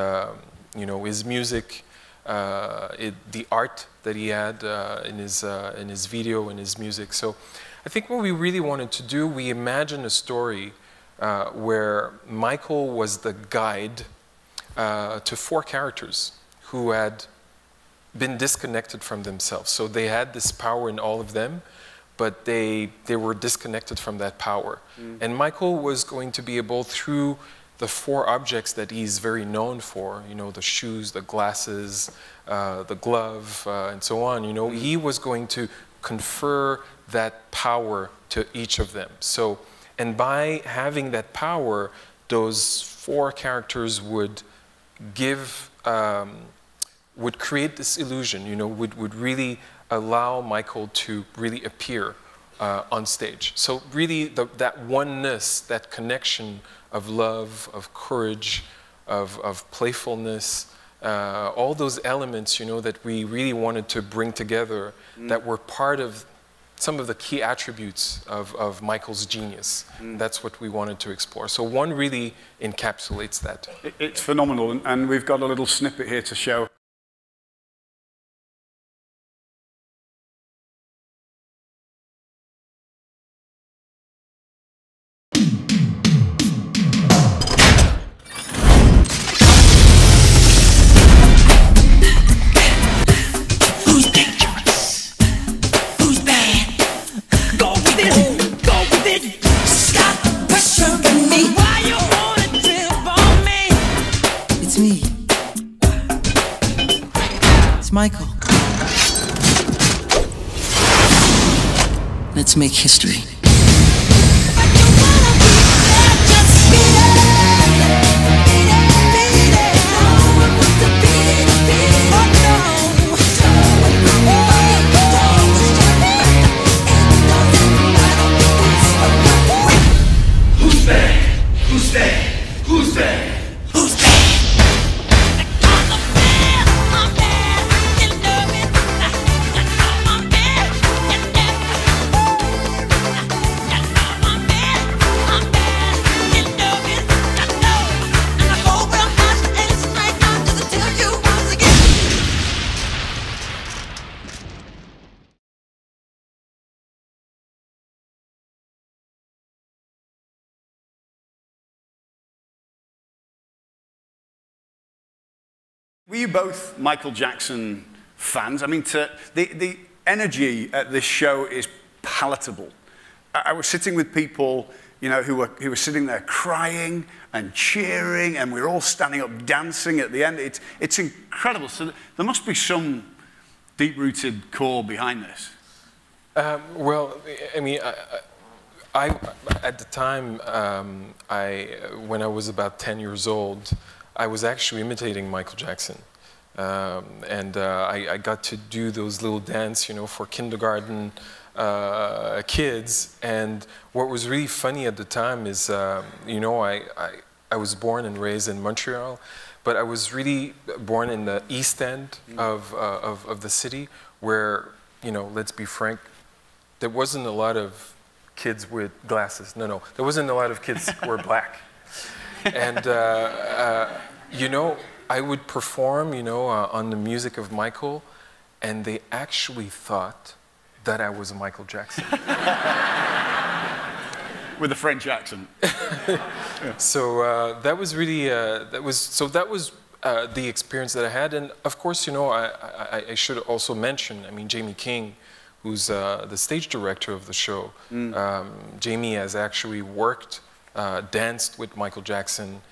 his music, the art that he had in his video and his music. So I think what we really wanted to do, we imagined a story where Michael was the guide to 4 characters who had been disconnected from themselves. So they had this power in all of them, but they were disconnected from that power. And Michael was going to be able, through the 4 objects that he's very known for, the shoes, the glasses, the glove, and so on, he was going to confer that power to each of them. So, and by having that power, those 4 characters would would create this illusion, would really allow Michael to really appear on stage. So really that oneness, that connection of love, of courage, of playfulness, all those elements, that we really wanted to bring together, that were part of some of the key attributes of Michael's genius. That's what we wanted to explore. So 1 really encapsulates that. It's phenomenal, and we've got a little snippet here to show. Michael. Let's make history. Who's there? Who's there? Who's there? Who's there? Were you both Michael Jackson fans? I mean, the energy at this show is palatable. I was sitting with people, you know, who were sitting there crying and cheering, and we were all standing up dancing at the end. It's incredible. So there must be some deep-rooted core behind this. Well, I mean, I at the time, when I was about 10 years old, I was actually imitating Michael Jackson. I got to do those little dance, you know, for kindergarten kids. And what was really funny at the time is, you know, I was born and raised in Montreal, but I was really born in the East End of the city, where, you know, let's be frank, there wasn't a lot of kids with glasses. No, there wasn't a lot of kids who were black. And, you know, I would perform, you know, on the music of Michael, and they actually thought that I was Michael Jackson. With a French accent. Yeah. So that was really, that was the experience that I had. And of course, you know, I should also mention, I mean, Jamie King, who's the stage director of the show. Jamie has actually worked, danced with Michael Jackson.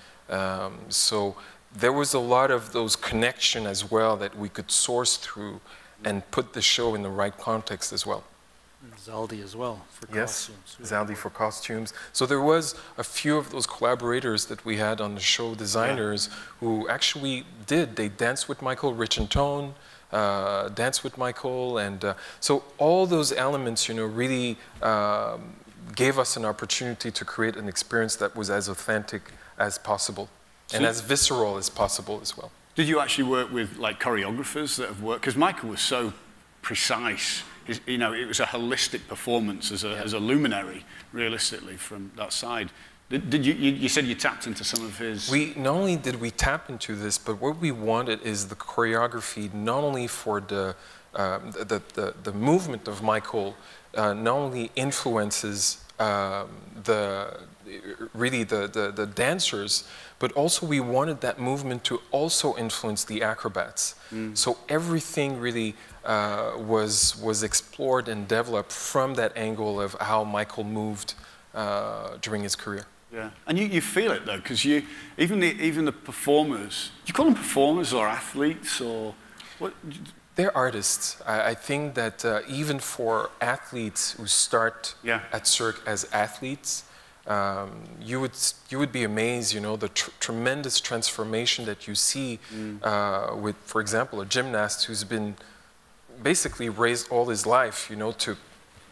So there was a lot of those connections as well that we could source through and put the show in the right context as well. And Zaldi as well for costumes. Yes, Zaldi for costumes. So there was a few of those collaborators that we had on the show, designers, who actually did. They danced with Michael, Rich and Tone, danced with Michael. And so all those elements, you know, really gave us an opportunity to create an experience that was as authentic as possible. And as visceral as possible as well. Did you actually work with like choreographers that have worked? Because Michael was so precise. You know, it was a holistic performance as a luminary, realistically, from that side. Did you said you tapped into some of his... Not only did we tap into this, but what we wanted is the choreography, not only for the movement of Michael, not only influences the dancers, but also we wanted that movement to also influence the acrobats. So everything really was explored and developed from that angle of how Michael moved during his career. Yeah, and you feel it though, because even the performers, do you call them performers or athletes or what? They're artists. I think that even for athletes who start at Cirque as athletes, you would be amazed, you know, the tremendous transformation that you see with, for example, a gymnast who's been basically raised all his life, you know, to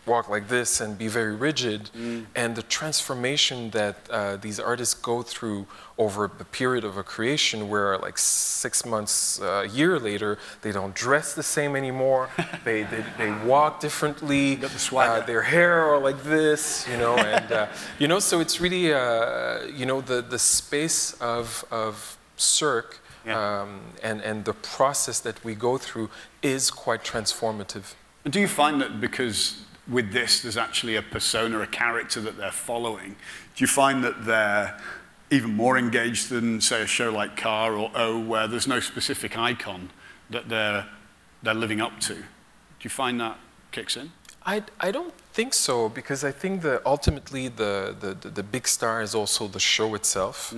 walk like this and be very rigid, and the transformation that these artists go through over the period of a creation, where like 6 months, a year later, they don't dress the same anymore, they walk differently, their hair are like this, you know, and you know, so it's really you know, the space of Cirque and the process that we go through is quite transformative. And do you find that because with this, there's actually a persona, a character that they're following? Do you find that they're even more engaged than, say, a show like Car or O, where there's no specific icon that they're living up to? Do you find that kicks in? I don't think so, because I think that ultimately the big star is also the show itself.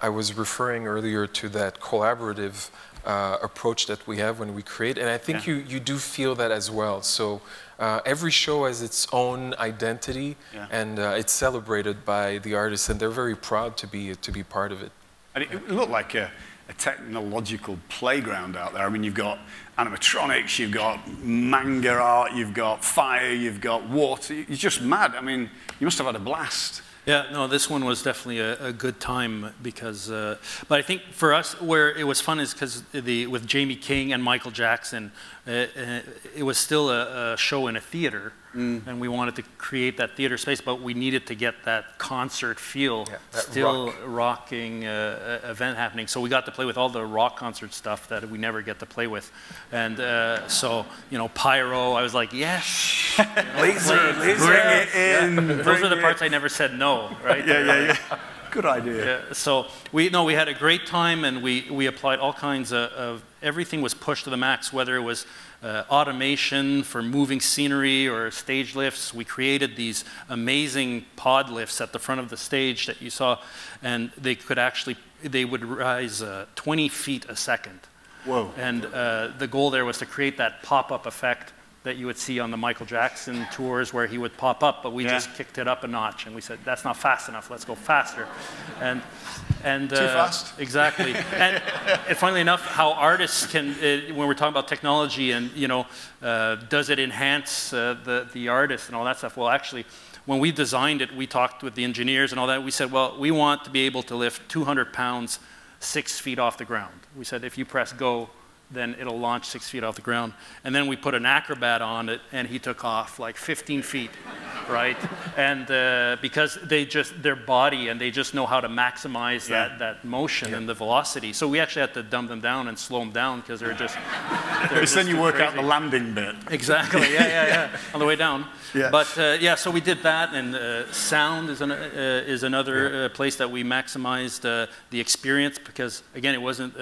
I was referring earlier to that collaborative approach that we have when we create, and I think you do feel that as well. So every show has its own identity, and it's celebrated by the artists, and they're very proud to be part of it. And it looked like a technological playground out there. I mean, you've got animatronics, you've got manga art, you've got fire, you've got water. You're just mad. I mean, you must have had a blast. Yeah, no, this one was definitely a good time because, but I think for us where it was fun is because with Jamie King and Michael Jackson, it was still a show in a theater, and we wanted to create that theater space, but we needed to get that concert feel, still rocking event happening. So we got to play with all the rock concert stuff that we never get to play with, and so you know, pyro. I was like, yes, laser, bring it in. Those are the parts I never said no, right? Yeah. Good idea. Yeah, so we had a great time, and we applied all kinds of everything was pushed to the max, whether it was automation for moving scenery or stage lifts. We created these amazing pod lifts at the front of the stage that you saw, and they would rise 20 feet a second. Whoa. And the goal there was to create that pop-up effect that you would see on the Michael Jackson tours where he would pop up, but we just kicked it up a notch, and we said, that's not fast enough, let's go faster. And too fast? Exactly. and funnily enough, how artists can, when we're talking about technology and, does it enhance the artist and all that stuff? Well, actually, when we designed it, we talked with the engineers and all that. We said, well, we want to be able to lift 200 pounds 6 feet off the ground. We said, if you press go, then it'll launch 6 feet off the ground. And then we put an acrobat on it, and he took off like 15 feet, right? And because their body, and they just know how to maximize that motion and the velocity. So we actually had to dumb them down and slow them down because they're just then you work crazy. out the landing bit. Exactly, yeah, on the way down. Yeah. But so we did that, and sound is another place that we maximized the experience, because again, it wasn't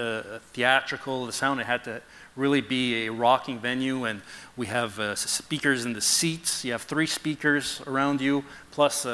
theatrical, the sound, it had to really be a rocking venue, and we have speakers in the seats. You have 3 speakers around you, plus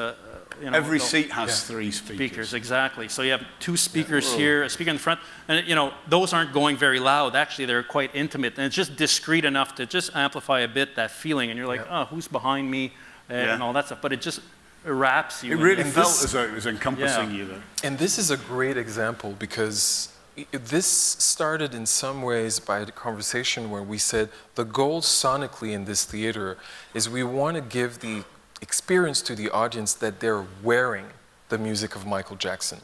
every seat has 3 speakers. Exactly. So you have 2 speakers here, a speaker in the front, and those aren't going very loud. Actually, they're quite intimate, and it's just discreet enough to just amplify a bit that feeling. And you're like, oh, who's behind me, and all that stuff. But it just wraps you. It really felt as though it was encompassing you, though. And this is a great example, because this started in some ways by the conversation where we said the goal sonically in this theater is we want to give the experience to the audience that they're wearing the music of Michael Jackson,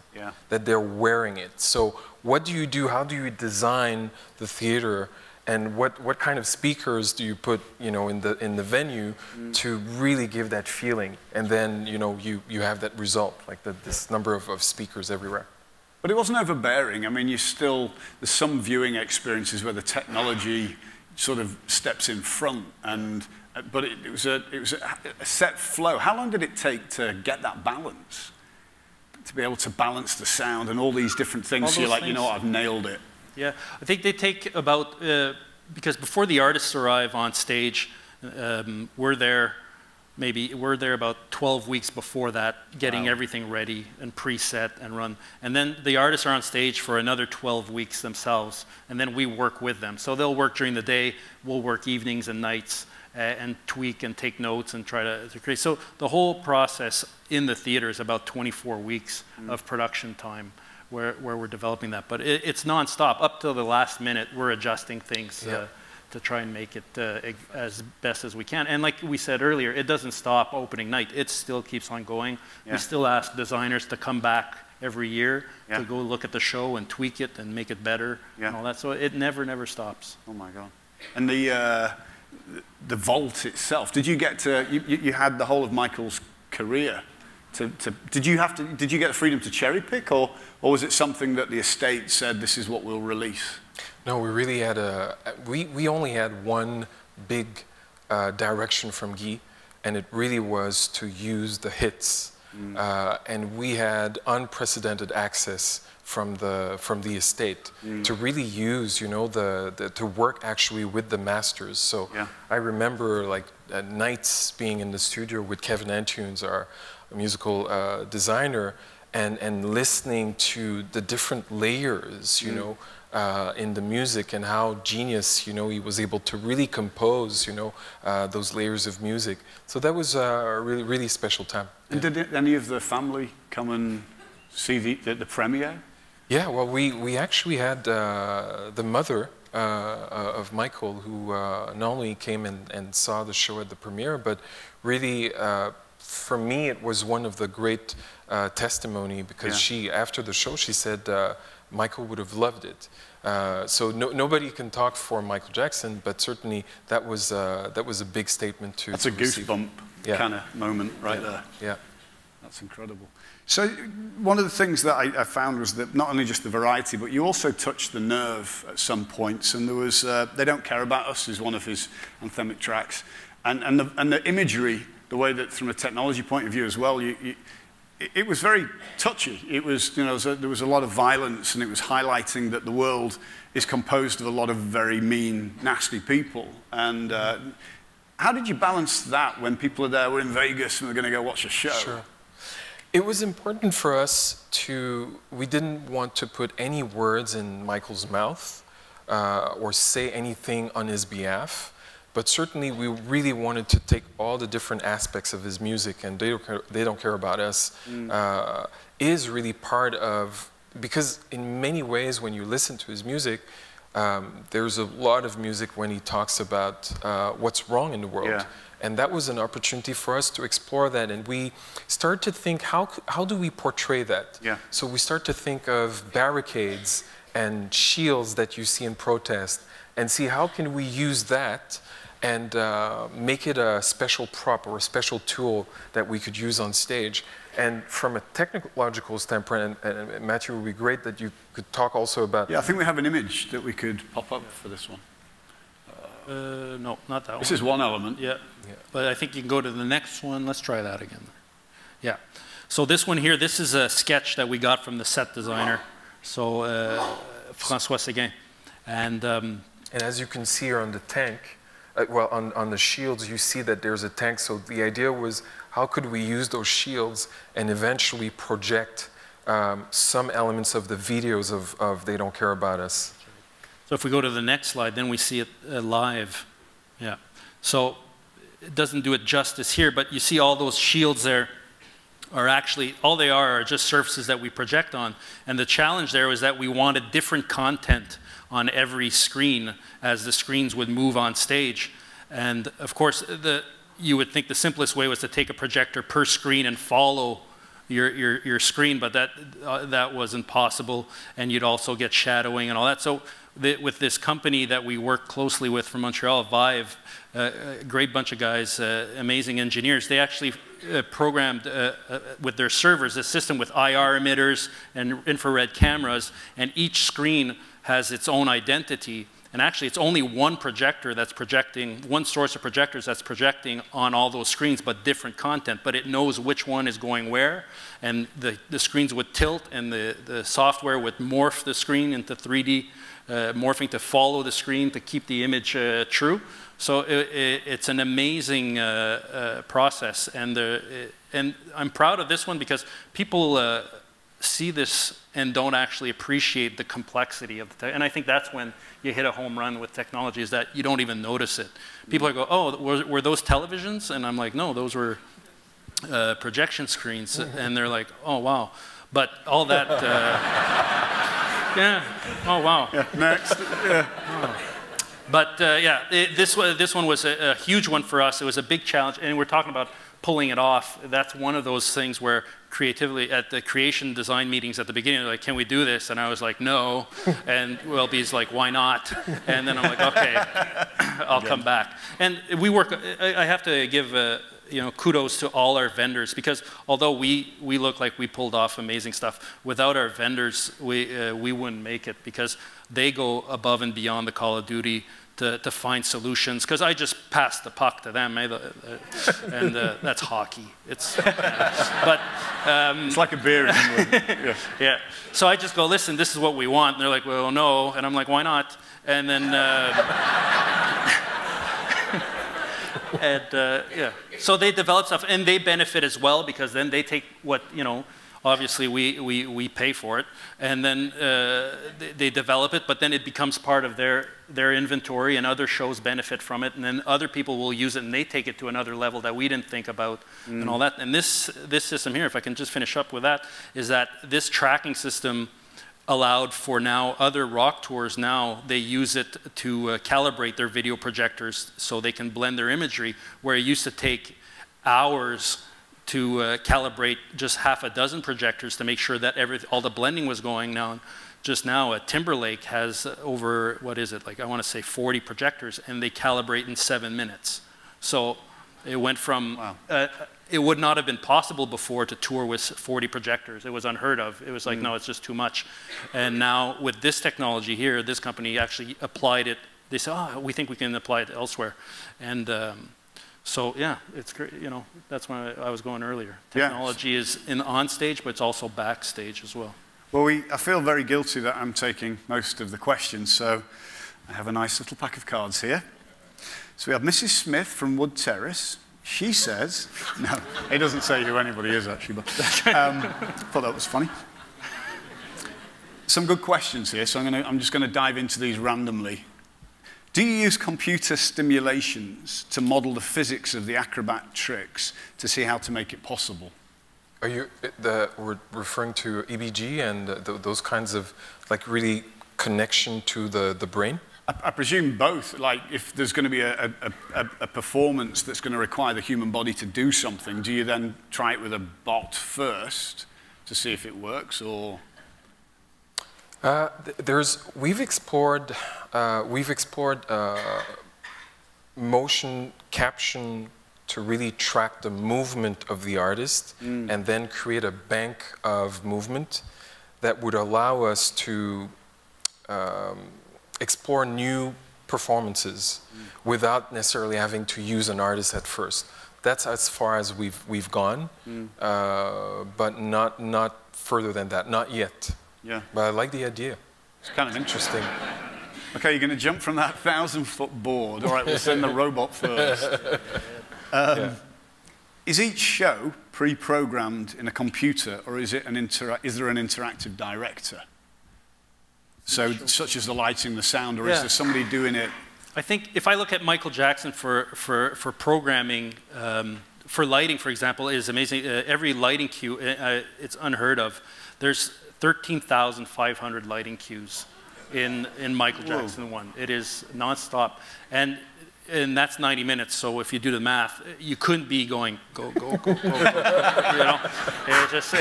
that they're wearing it. So what do you do? How do you design the theater, and what kind of speakers do you put in the venue to really give that feeling? And then you have that result, like this number of speakers everywhere. But it wasn't overbearing. I mean, there's some viewing experiences where the technology sort of steps in front, but it was a set flow. How long did it take to get that balance? To be able to balance the sound and all these different things, so you're like, you know what, I've nailed it. Yeah, I think they take about, because before the artists arrive on stage, we're there about 12 weeks before that, getting everything ready and preset and run. And then the artists are on stage for another 12 weeks themselves, and then we work with them. So they'll work during the day, we'll work evenings and nights, and tweak and take notes and try to create. So the whole process in the theater is about 24 weeks of production time where we're developing that. But it's nonstop. Up till the last minute, we're adjusting things to try and make it as best as we can. And like we said earlier, it doesn't stop opening night. It still keeps on going. We still ask designers to come back every year to go look at the show and tweak it and make it better and all that. So it never stops. Oh my God. And the vault itself, did you get to, you had the whole of Michael's career. Did you get the freedom to cherry pick, or was it something that the estate said, this is what we'll release? No, we really had we only had one big direction from Guy, and it really was to use the hits. And we had unprecedented access from the estate to really use, to work actually with the masters. So I remember like nights being in the studio with Kevin Antunes, our musical designer, and listening to the different layers, in the music, and how genius, he was able to really compose, those layers of music. So that was a really, really special time. And did any of the family come and see the premiere? Yeah, well, we actually had the mother of Michael, who not only came and saw the show at the premiere, but really, for me, it was one of the great testimony, because she, after the show, she said Michael would have loved it. So nobody can talk for Michael Jackson, but certainly that was a big statement to. That's a goosebump kind of moment right there. Yeah, that's incredible. So one of the things that I found was that not only just the variety, but you also touched the nerve at some points. And there was "They Don't Care About Us" is one of his anthemic tracks, and the imagery, the way that from a technology point of view as well, it was very touchy. It was, you know, there was a lot of violence, and it was highlighting that the world is composed of a lot of very mean, nasty people. And how did you balance that when people are there, we're in Vegas, and we're going to go watch a show? Sure. It was important for us we didn't want to put any words in Michael's mouth or say anything on his behalf. But certainly, we really wanted to take all the different aspects of his music, and They Don't Care About Us is really part of, because in many ways, when you listen to his music, there's a lot of music when he talks about what's wrong in the world. Yeah. And that was an opportunity for us to explore that, and we started to think, how do we portray that? Yeah. So we start to think of barricades and shields that you see in protest, and see how can we use that and make it a special prop or a special tool that we could use on stage. And from a technological standpoint, and Matthew, it would be great that you could talk also about... Yeah, I think we have an image that we could pop up for this one. No, not that one. This is one element. Yeah. But I think you can go to the next one. Let's try that again. Yeah. So this one here, this is a sketch that we got from the set designer. So François Séguin. And as you can see here on the tank, well, on the shields, you see that there's a tank. So the idea was, how could we use those shields and eventually project some elements of the videos of They Don't Care About Us? So if we go to the next slide, then we see it live. Yeah. So it doesn't do it justice here, but you see all those shields there are actually, all they are just surfaces that we project on. And the challenge there was that we wanted different content on every screen as the screens would move on stage. And of course, you would think the simplest way was to take a projector per screen and follow your screen, but that wasn't possible, and you'd also get shadowing and all that. So with this company that we work closely with from Montreal, Vive, a great bunch of guys, amazing engineers, they actually programmed with their servers a system with IR emitters and infrared cameras, and each screen has its own identity. And actually, it's only one projector that's projecting, one source of projectors that's projecting on all those screens, but different content. But it knows which one is going where, and the screens would tilt, and the software would morph the screen into 3D, morphing to follow the screen to keep the image true. So it's an amazing process, and I'm proud of this one because people see this and don't actually appreciate the complexity of the tech. And I think that's when you hit a home run with technology, is that you don't even notice it. People go, oh, were those televisions? And I'm like, no, those were projection screens. And they're like, oh, wow. But all that, yeah, oh, wow. Yeah, next. Yeah. Oh. But yeah, this one was a huge one for us. It was a big challenge, and we're talking about pulling it off. That's one of those things where creatively, at the creation design meetings at the beginning, they're like, can we do this? And I was like, no. And Welby's like, why not? And then I'm like, okay, I'll come back. And we work, I have to give kudos to all our vendors, because although we look like we pulled off amazing stuff, without our vendors, we wouldn't make it, because they go above and beyond the call of duty to find solutions, because I just pass the puck to them, and that's hockey. It's, but it's like a beer in England. Yeah. Yeah. So I just go, listen, this is what we want. And they're like, well, no. And I'm like, why not? And then, yeah. So they develop stuff, and they benefit as well, because then they take what, obviously we pay for it, and then they develop it, but then it becomes part of their inventory, and other shows benefit from it, and then other people will use it, and they take it to another level that we didn't think about, and all that. And this system here, if I can just finish up with that, is that this tracking system allowed for now other rock tours. Now they use it to calibrate their video projectors so they can blend their imagery, where it used to take hours to calibrate just half a dozen projectors to make sure that all the blending was going. Now, just now, Timberlake has over, what is it, like I want to say 40 projectors, and they calibrate in 7 minutes. So it went from, wow. It would not have been possible before to tour with 40 projectors. It was unheard of. It was like, no, it's just too much. And now with this technology here, this company actually applied it. They said, oh, we think we can apply it elsewhere. And So yeah, it's great. You know, that's why I was going earlier. Technology is on stage, but it's also backstage as well. Well, I feel very guilty that I'm taking most of the questions, so I have a nice little pack of cards here. So we have Mrs. Smith from Wood Terrace. She says, no, it doesn't say who anybody is actually, but thought that was funny. Some good questions here, so I'm just going to dive into these randomly. Do you use computer simulations to model the physics of the acrobat tricks to see how to make it possible? Are you we're referring to EBG and those kinds of like really connection to the brain? I presume both. Like if there's going to be a performance that's going to require the human body to do something, do you then try it with a bot first to see if it works, or? We've explored motion caption to really track the movement of the artist and then create a bank of movement that would allow us to explore new performances without necessarily having to use an artist at first. That's as far as we've gone, but not further than that, not yet. Yeah. But I like the idea. It's kind of interesting. Okay, you're going to jump from that 1,000-foot board. All right, we'll send the robot first. Is each show pre-programmed in a computer, or is there an interactive director? So, such as the lighting, the sound, or is there somebody doing it? I think if I look at Michael Jackson for programming, for lighting, for example, is amazing. Every lighting cue, it's unheard of. There's 13,500 lighting cues in Michael Jackson 1. It is nonstop, and that's 90 minutes. So if you do the math, you couldn't be going go go go go, go, you know. It just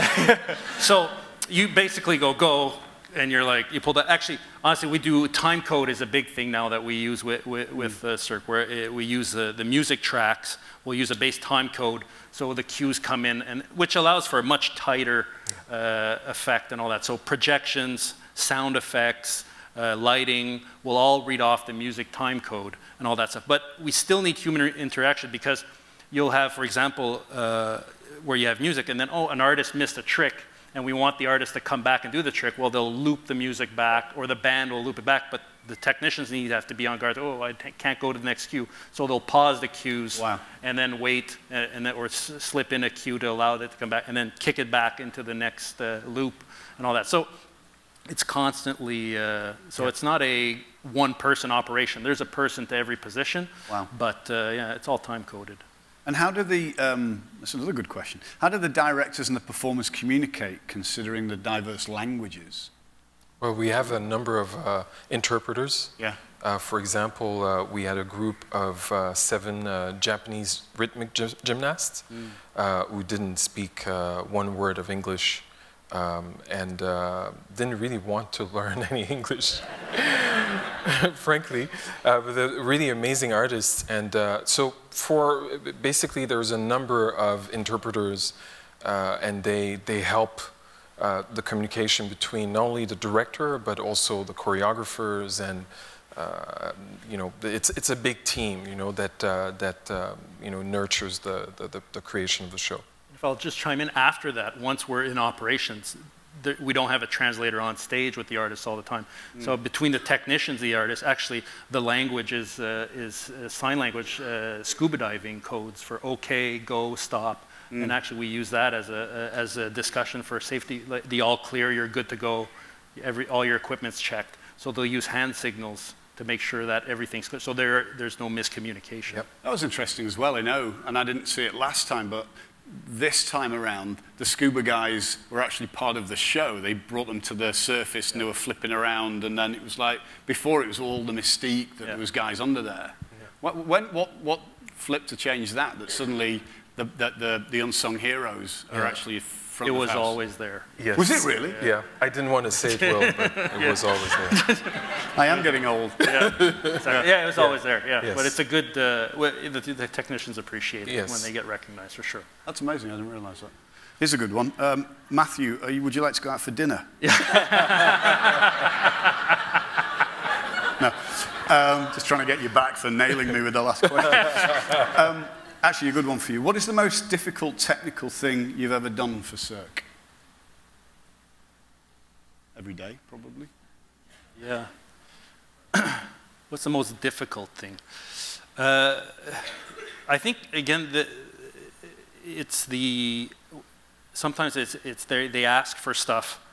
so you basically go. And you're like, you pull that. Actually, honestly, we do time code is a big thing now that we use with Cirque, where we use the music tracks. We'll use a base time code, so the cues come in, and which allows for a much tighter effect and all that. So projections, sound effects, lighting will all read off the music time code and all that stuff. But we still need human interaction, because you'll have, for example, where you have music, and then an artist missed a trick, and we want the artist to come back and do the trick. Well, they'll loop the music back, or the band will loop it back, but the technicians have to be on guard. Oh, I can't go to the next cue. So they'll pause the cues and then wait, or slip in a cue to allow it to come back, and then kick it back into the next loop and all that. So it's constantly, it's not a one-person operation. There's a person to every position, but yeah, it's all time-coded. And how do that's another good question. How do the directors and the performers communicate, considering the diverse languages? Well, we have a number of interpreters. Yeah. For example, we had a group of 7 Japanese rhythmic gymnasts who didn't speak one word of English and didn't really want to learn any English, frankly. But they're really amazing artists. And so basically there's a number of interpreters and they help the communication between not only the director but also the choreographers, and you know, it's a big team, you know, that you know, nurtures the creation of the show. If I'll just chime in after that, once we're in operations, we don't have a translator on stage with the artists all the time. So between the technicians, the artists, actually the language is sign language, scuba diving codes for okay, go, stop. And actually we use that as a discussion for safety, like the all clear, you're good to go, all your equipment's checked. So they'll use hand signals to make sure that everything's good. So there's no miscommunication. Yep. That was interesting as well, I know, and I didn't see it last time, but this time around, the scuba guys were actually part of the show. They brought them to the surface and they were flipping around, and then it was like, before it was all the mystique that there was guys under there. Yeah. What flipped to change that suddenly the unsung heroes are actually from the house? It was always there. Yes. Was it really? Yeah. I didn't want to say it well, but it was always there. I am getting old. Yeah, it was always there, Yes. But it's a good, the technicians appreciate it when they get recognized, for sure. That's amazing, I didn't realize that. Here's a good one. Matthew, would you like to go out for dinner? No, just trying to get you back for nailing me with the last question. Actually, a good one for you. What is the most difficult technical thing you've ever done for Cirque? Every day, probably. Yeah. What's the most difficult thing? I think, again, sometimes they ask for stuff,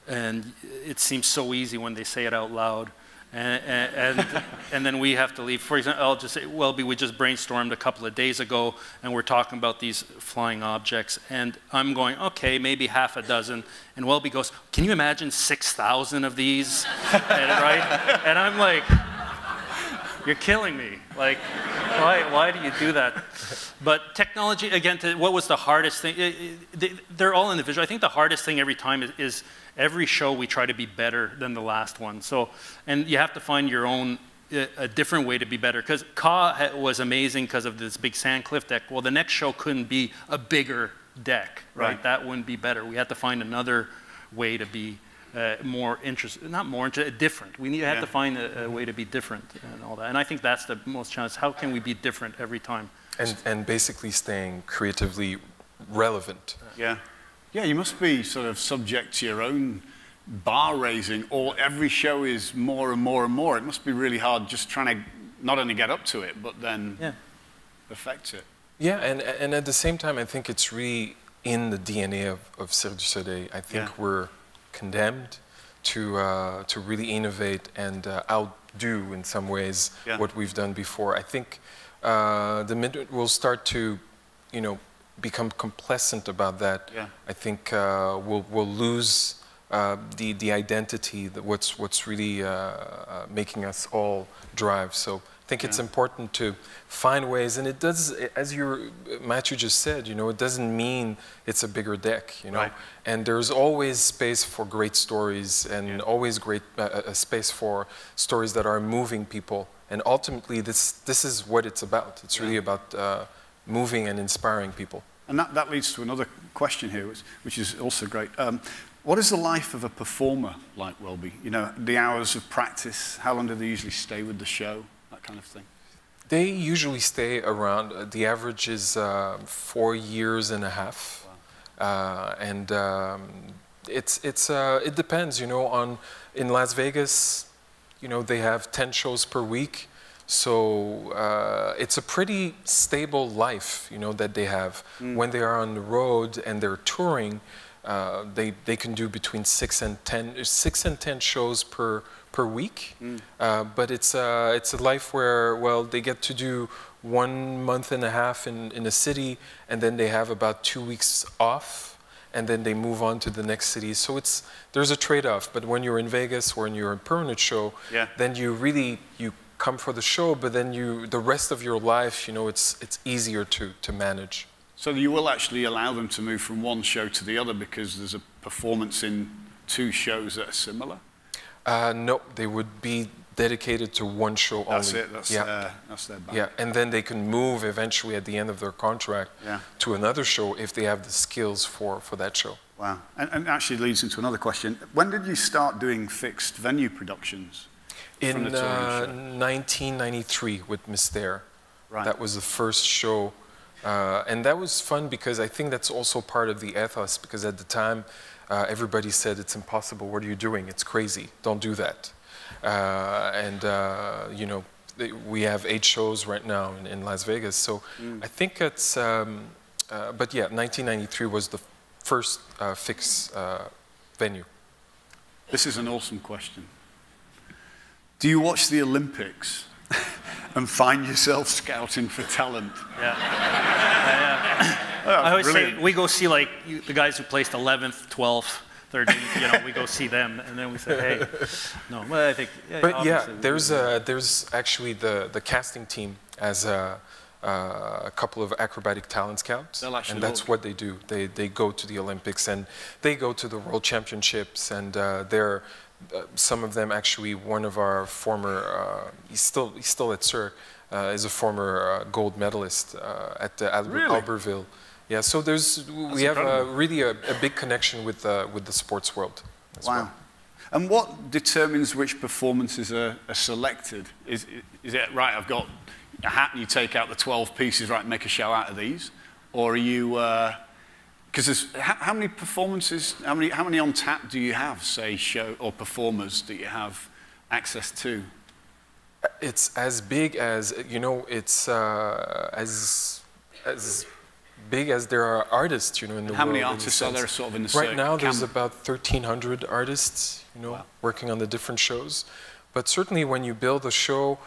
and it seems so easy when they say it out loud. And then we have to leave. For example, I'll just say, Welby, we just brainstormed a couple of days ago, and we're talking about these flying objects, and I'm going, okay, maybe half a dozen, and Welby goes, can you imagine 6,000 of these? Right? And I'm like, you're killing me. Like, why do you do that? But technology, again, what was the hardest thing? They're all individual. I think the hardest thing every time is every show we try to be better than the last one. So, and you have to find your own, a different way to be better. Because Ka was amazing because of this big sand cliff deck. Well, the next show couldn't be a bigger deck, right? That wouldn't be better. We had to find another way to be more interesting, not more interesting, different. We have to find a way to be different and all that. And I think that's the most challenge. How can we be different every time? And basically staying creatively relevant. Yeah. Yeah, you must be sort of subject to your own bar raising, or every show is more and more and more. It must be really hard just trying to not only get up to it, but then perfect it. Yeah, and at the same time, I think it's really in the DNA of Cirque du Soleil. I think we're condemned to really innovate and outdo, in some ways, what we've done before. I think the minute we'll start to, become complacent about that, I think we'll lose the identity, what's really making us all drive. So I think it's important to find ways, and it does, as Matthew just said, it doesn't mean it's a bigger deck, and there's always space for great stories, and always great space for stories that are moving people, and ultimately this is what it's about. It's really about moving and inspiring people. And that leads to another question here, which is also great. What is the life of a performer like Welby? The hours of practice, how long do they usually stay with the show, that kind of thing? They usually stay around, the average is 4.5 years. Wow. And it depends, in Las Vegas, they have 10 shows per week. So it's a pretty stable life, that they have. When they are on the road and they're touring, they can do between 6 and 10 shows per week. But it's a life where, well, they get to do 1.5 months in a city, and then they have about 2 weeks off, and then they move on to the next city. So there's a trade-off. But when you're in Vegas or when you're in a permanent show, then you come for the show, but then the rest of your life, it's easier to manage. So you will actually allow them to move from one show to the other because there's a performance in 2 shows that are similar? No, they would be dedicated to one show only. That's it, that's their band. Yeah, and then they can move eventually at the end of their contract to another show if they have the skills for that show. Wow, and actually leads into another question. When did you start doing fixed venue productions? In 1993 with Miss There. Right. That was the first show. And that was fun because I think that's also part of the ethos, because at the time everybody said, it's impossible, what are you doing? It's crazy, don't do that. We have 8 shows right now in Las Vegas. So I think it's, but yeah, 1993 was the first fixed venue. This is an awesome question. Do you watch the Olympics and find yourself scouting for talent? I always say we go see the guys who placed 11th, 12th, 13th. We go see them, and then we say, hey, no. Well, I think. But yeah, there's actually the casting team as a couple of acrobatic talent scouts, and that's what they do. They go to the Olympics and they go to the World Championships, and they're. Some of them actually, one of our former, he's still at Cirque, is a former gold medalist at Albertville. Yeah, so we have really a big connection with the sports world as well. And what determines which performances are selected? Is it, right, I've got a hat and you take out the 12 pieces, right, make a show out of these? Or are you, because how many performances, how many on tap do you have, say, show or performers that you have access to? It's as big as, you know, it's as big as there are artists, you know, in the world. How many artists are there sort of in the Right now, there's about 1,300 artists, you know, working on the different shows. But certainly when you build a show,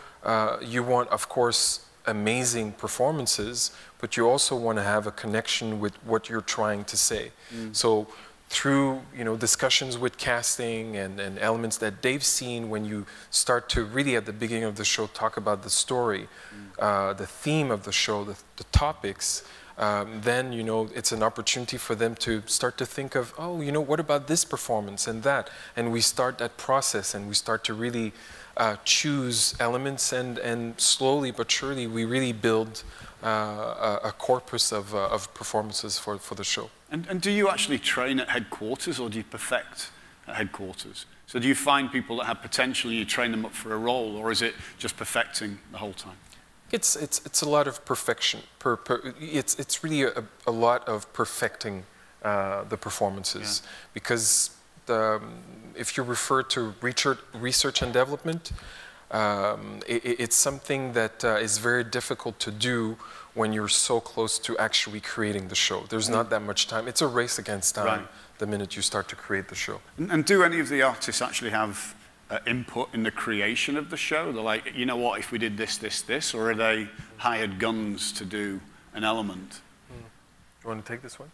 you want, of course, amazing performances, but you also want to have a connection with what you're trying to say. So through, you know, discussions with casting and elements that they've seen, when you start to really at the beginning of the show talk about the story, the theme of the show, the topics, then, you know, it's an opportunity for them to start to think of, oh, you know, what about this performance and that? And we start that process and we start to really choose elements, and slowly but surely we really build a corpus of performances for the show. And do you actually train at headquarters, or do you perfect at headquarters? So do you find people that have potential and you train them up for a role, or is it just perfecting the whole time? It's a lot of perfection. It's really a lot of perfecting the performances, because if you refer to research and development, it's something that is very difficult to do when you're so close to actually creating the show. There's not that much time. It's a race against time the minute you start to create the show. And do any of the artists actually have input in the creation of the show? They're like, you know what, if we did this, this, this, or are they hired guns to do an element? You want to take this one?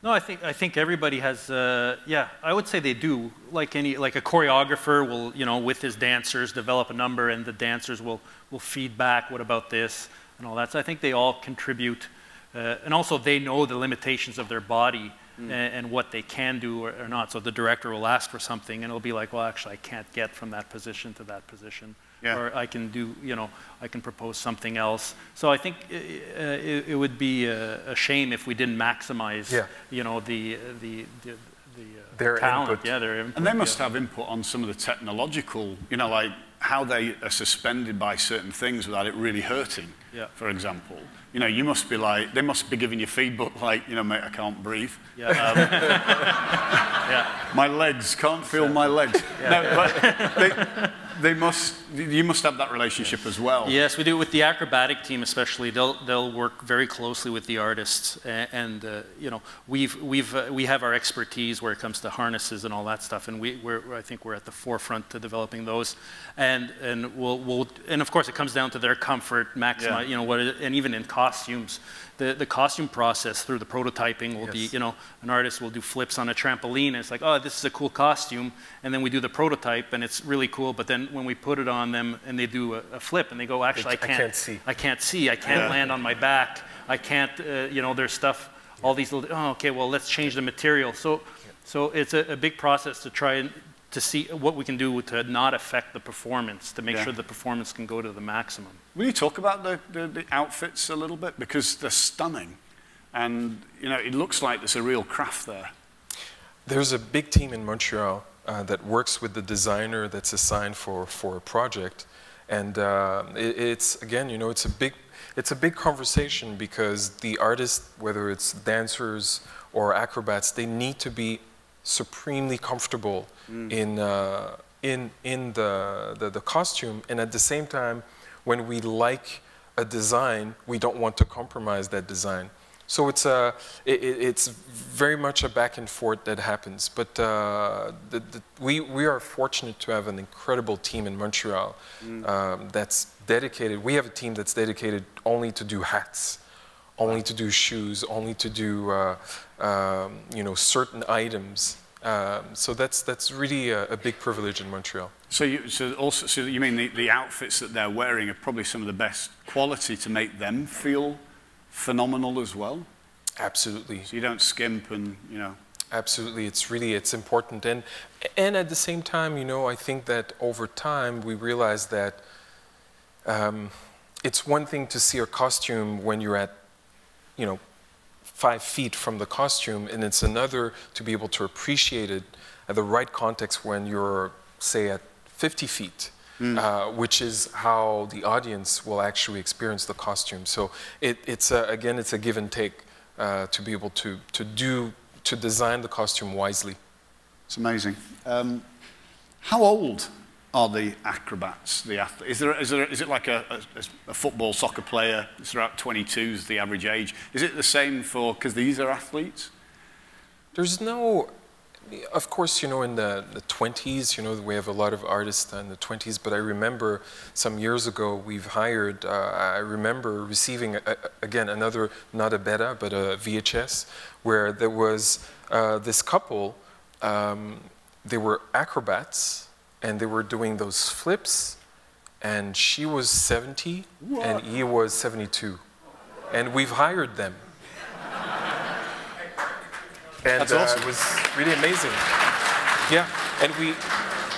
No, I think everybody has. Yeah, I would say they do. Like a choreographer will, you know, with his dancers develop a number, and the dancers will feed back. What about this and all that? So I think they all contribute, and also they know the limitations of their body and what they can do or not. So the director will ask for something, and it'll be like, well, actually, I can't get from that position to that position. Yeah. Or I can do, you know, I can propose something else. So I think it would be a shame if we didn't maximize, you know, their talent. Input. Yeah, their input. And they must have input on some of the technological, you know, like how they are suspended by certain things without it really hurting, for example. You know, you must be like, they must be giving you feedback like, you know, mate, I can't breathe. My legs, can't feel my legs. No, but you must have that relationship as well. Yes, we do. With the acrobatic team especially, they'll work very closely with the artists, and you know, we have our expertise where it comes to harnesses and all that stuff, and I think we're at the forefront to developing those, and of course it comes down to their comfort, maximize, you know, and even in costumes. The costume process through the prototyping will be, you know, an artist will do flips on a trampoline, and it's like, oh, this is a cool costume, and then we do the prototype, and it's really cool, but then when we put it on them and they do a flip, and they go, actually, I can't see, I can't land on my back, I can't, you know, there's stuff, all these little, oh, okay, well, let's change the material. So it's a big process to try to see what we can do to not affect the performance, to make sure the performance can go to the maximum. Will you talk about the outfits a little bit? Because they're stunning. And, you know, it looks like there's a real craft there. There's a big team in Montreal that works with the designer that's assigned for a project. And it's, again, you know, it's a big conversation, because the artists, whether it's dancers or acrobats, they need to be supremely comfortable in the costume, and at the same time, when we like a design, we don't want to compromise that design. So it's very much a back and forth that happens. But we are fortunate to have an incredible team in Montreal that's dedicated. We have a team that's dedicated only to do hats, only to do shoes, only to do you know, certain items. So that's really a big privilege in Montreal. So you mean the outfits that they're wearing are probably some of the best quality to make them feel phenomenal as well? Absolutely. So you don't skimp and, you know. Absolutely, it's important, and at the same time, you know, I think that over time we realize that it's one thing to see a costume when you're at, you know, 5 feet from the costume, and it's another to be able to appreciate it at the right context when you're, say, at 50 feet. which is how the audience will actually experience the costume. So again, it's a give and take to be able to design the costume wisely. It's amazing. How old are the acrobats, the athletes? Is it like a football, soccer player? It's about 22 is the average age. Is it the same for, because these are athletes? There's no, of course, you know, in the 20s, you know, we have a lot of artists in the 20s, but I remember some years ago we've hired, I remember receiving, again, another, not a beta, but a VHS, where there was this couple, they were acrobats, and they were doing those flips, and she was 70, and he was 72. And we've hired them. And That's awesome. It was really amazing. Yeah,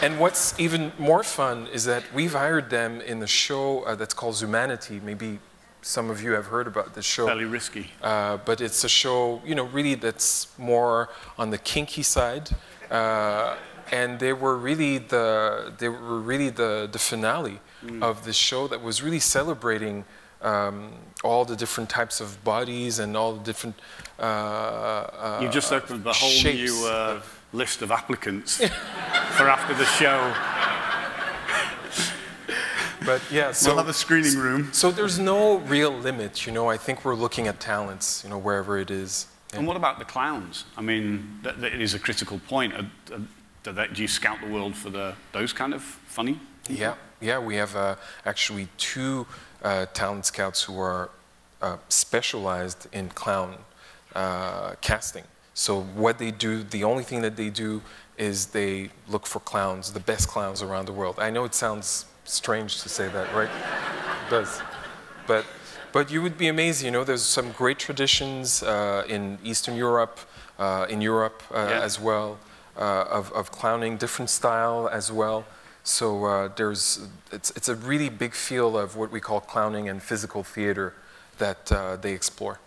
and what's even more fun is that we've hired them in the show that's called Humanity. Maybe some of you have heard about this show. Fairly risky. But it's a show, you know, really that's more on the kinky side. And they were really the finale of this show that was really celebrating all the different types of bodies and all the different You've just opened the whole shapes. new list of applicants for after the show. But yeah, so we'll have a screening room. So there's no real limit, you know. I think we're looking at talents, you know, wherever it is. And what about the clowns? I mean, it is a critical point. Do you scout the world for those kind of funny? Yeah, we have actually 2 talent scouts who are specialized in clown casting. So what they do, the only thing that they do is they look for clowns, the best clowns around the world. I know it sounds strange to say that, right? It does. But you would be amazed, you know, there's some great traditions in Eastern Europe, in Europe as well. Of clowning, different style as well. So it's a really big field of what we call clowning and physical theater that they explore.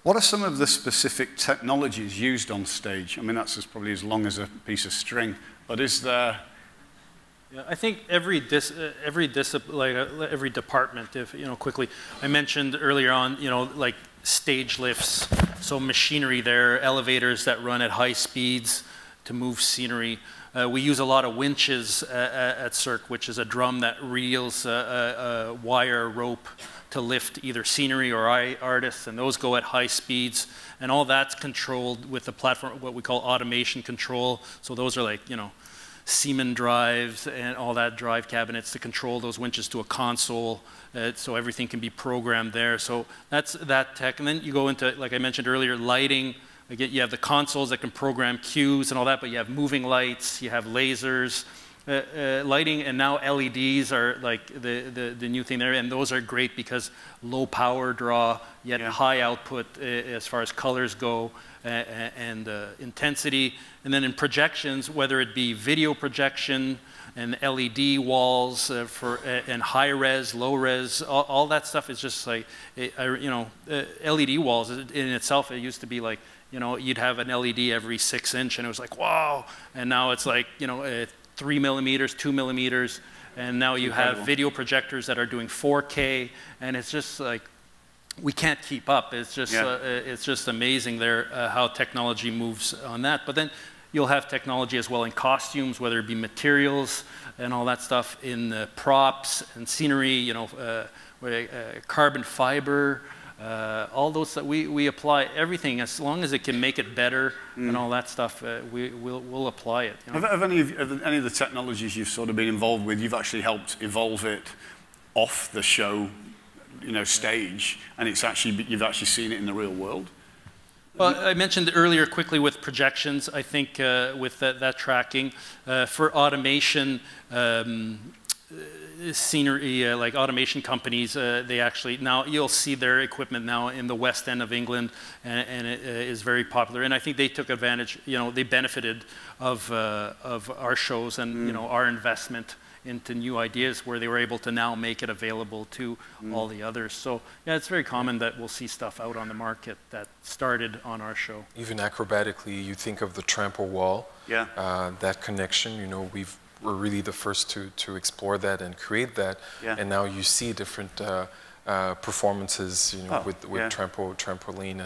What are some of the specific technologies used on stage? I mean, that's probably as long as a piece of string, but is there... Yeah, I think every department, if you know, quickly, I mentioned earlier on, you know, like stage lifts, so machinery there, elevators that run at high speeds to move scenery. We use a lot of winches at Cirque, which is a drum that reels a wire rope to lift either scenery or artists, and those go at high speeds, and all that's controlled with the platform, what we call automation control. So those are like, you know, Siemens drives and all that drive cabinets to control those winches to a console, so everything can be programmed there. So that's that tech. And then you go into, like I mentioned earlier, lighting. Again, you have the consoles that can program cues and all that, but you have moving lights, you have lasers, lighting, and now LEDs are like the new thing there, and those are great because low power draw, yet high output as far as colors go, and intensity. And then in projections, whether it be video projection and LED walls and high res, low res, all that stuff is just like, you know, LED walls in itself, it used to be like, you know, you'd have an LED every 6 inch and it was like, wow. And now it's like, you know, 3 millimeters, 2 millimeters. And now you have video projectors that are doing 4K. And it's just like, we can't keep up. It's just amazing there how technology moves on that. But then you'll have technology as well in costumes, whether it be materials and all that stuff, in props and scenery, you know, carbon fiber, all those that we apply everything as long as it can make it better and all that stuff. We'll apply it. You know? Have any of the technologies you've sort of been involved with, you've actually helped evolve it off the show, you know, stage, and it's actually you've actually seen it in the real world? Well, I mentioned earlier quickly with projections. I think with that tracking for automation. Scenery, like automation companies, they actually, now you'll see their equipment now in the West End of England, and it is very popular. And I think they took advantage, you know, they benefited of our shows and, you know, our investment into new ideas where they were able to now make it available to all the others. So yeah, it's very common that we'll see stuff out on the market that started on our show. Even acrobatically, you think of the trample wall. Yeah. That connection, you know, were really the first to explore that and create that. Yeah. And now you see different performances, you know, with yeah. trampoline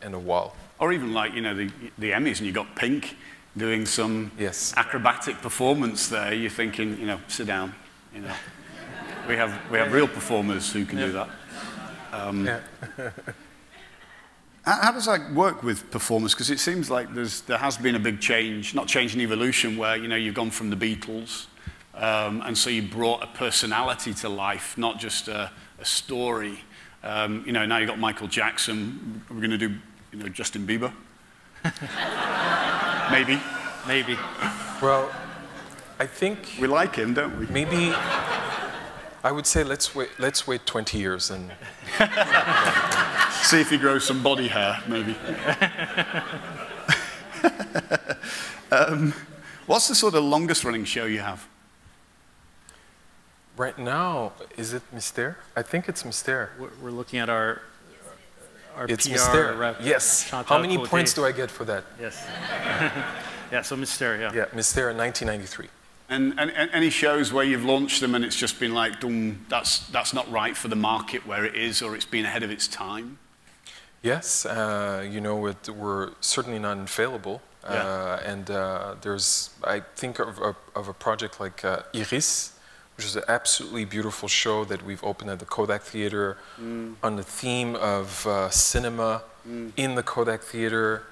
and a wall. Or even like, you know, the Emmys, and you got Pink doing some Yes. acrobatic performance there. You're thinking, you know, sit down. You know, we have real performers who can do that. Yeah. How does that work with performers? Because it seems like there has been a big change, not change in evolution, where, you know, you've gone from the Beatles, and so you brought a personality to life, not just a story. You know, now you've got Michael Jackson. We're going to do, you know, Justin Bieber. Maybe. Maybe. Well, I think We like him, don't we? maybe I would say let's wait 20 years and See if he grows some body hair, maybe. What's the sort of longest running show you have? right now, is it Mystère? I think it's Mystère. We're looking at our It's PR Mystère. rep. Yes. Chantal How many Coté. points do I get for that? Yes. Yeah, so Mystère, yeah. Yeah, Mystère in 1993. And any shows where you've launched them and it's just been like, that's not right for the market where it is, or it's been ahead of its time? Yes, you know, we're certainly not infallible. And there's, I think of a project like Iris, which is an absolutely beautiful show that we've opened at the Kodak Theater on the theme of cinema in the Kodak Theater.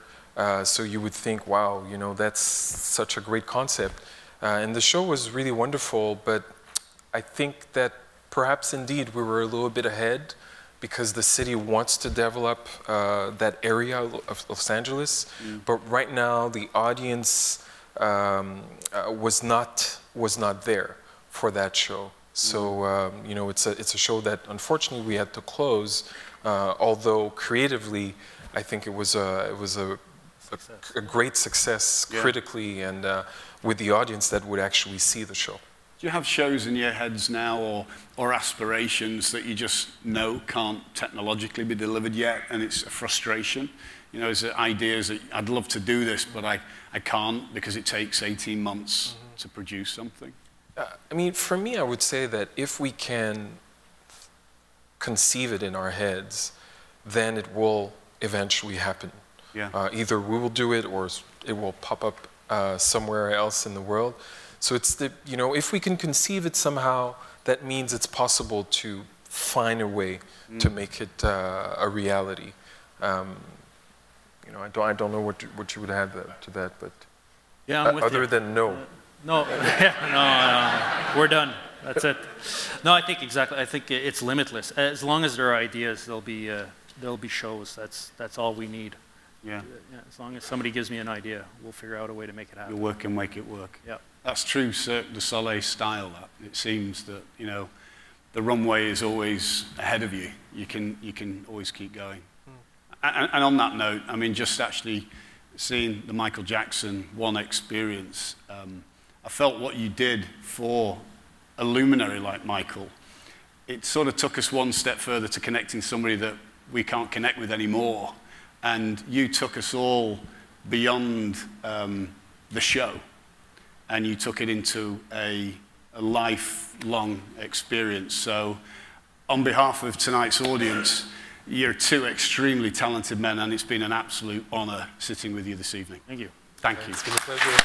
So you would think, wow, you know, that's such a great concept. And the show was really wonderful, but I think that perhaps indeed we were a little bit ahead because the city wants to develop that area of Los Angeles. But right now the audience was not there for that show. So you know, it's a show that unfortunately we had to close. Although creatively, I think it was a great success critically and with the audience that would actually see the show. Do you have shows in your heads now or aspirations that you just know can't technologically be delivered yet, and it's a frustration? You know, is there ideas that I'd love to do this, but I can't because it takes 18 months to produce something? I mean, for me, I would say that if we can conceive it in our heads, then it will eventually happen. Yeah. Either we will do it or it will pop up somewhere else in the world. So it's you know, if we can conceive it somehow, that means it's possible to find a way to make it a reality. You know, I don't know what you would add to that, but Yeah, I'm with other you. than no. No, no, we're done. That's it. No, I think exactly. I think it's limitless. As long as there are ideas, there'll be shows. That's all we need. Yeah. As long as somebody gives me an idea, we'll figure out a way to make it happen. You'll work and make it work. Yeah. That's true Cirque du Soleil style. That it seems that, you know, the runway is always ahead of you. You can always keep going. And on that note, I mean, just actually seeing the Michael Jackson one experience, I felt what you did for a luminary like Michael, it sort of took us one step further to connecting somebody that we can't connect with anymore. And you took us all beyond the show, and you took it into a lifelong experience. So on behalf of tonight's audience, you're two extremely talented men, and it's been an absolute honor sitting with you this evening. Thank you. Thank you. It's been a pleasure.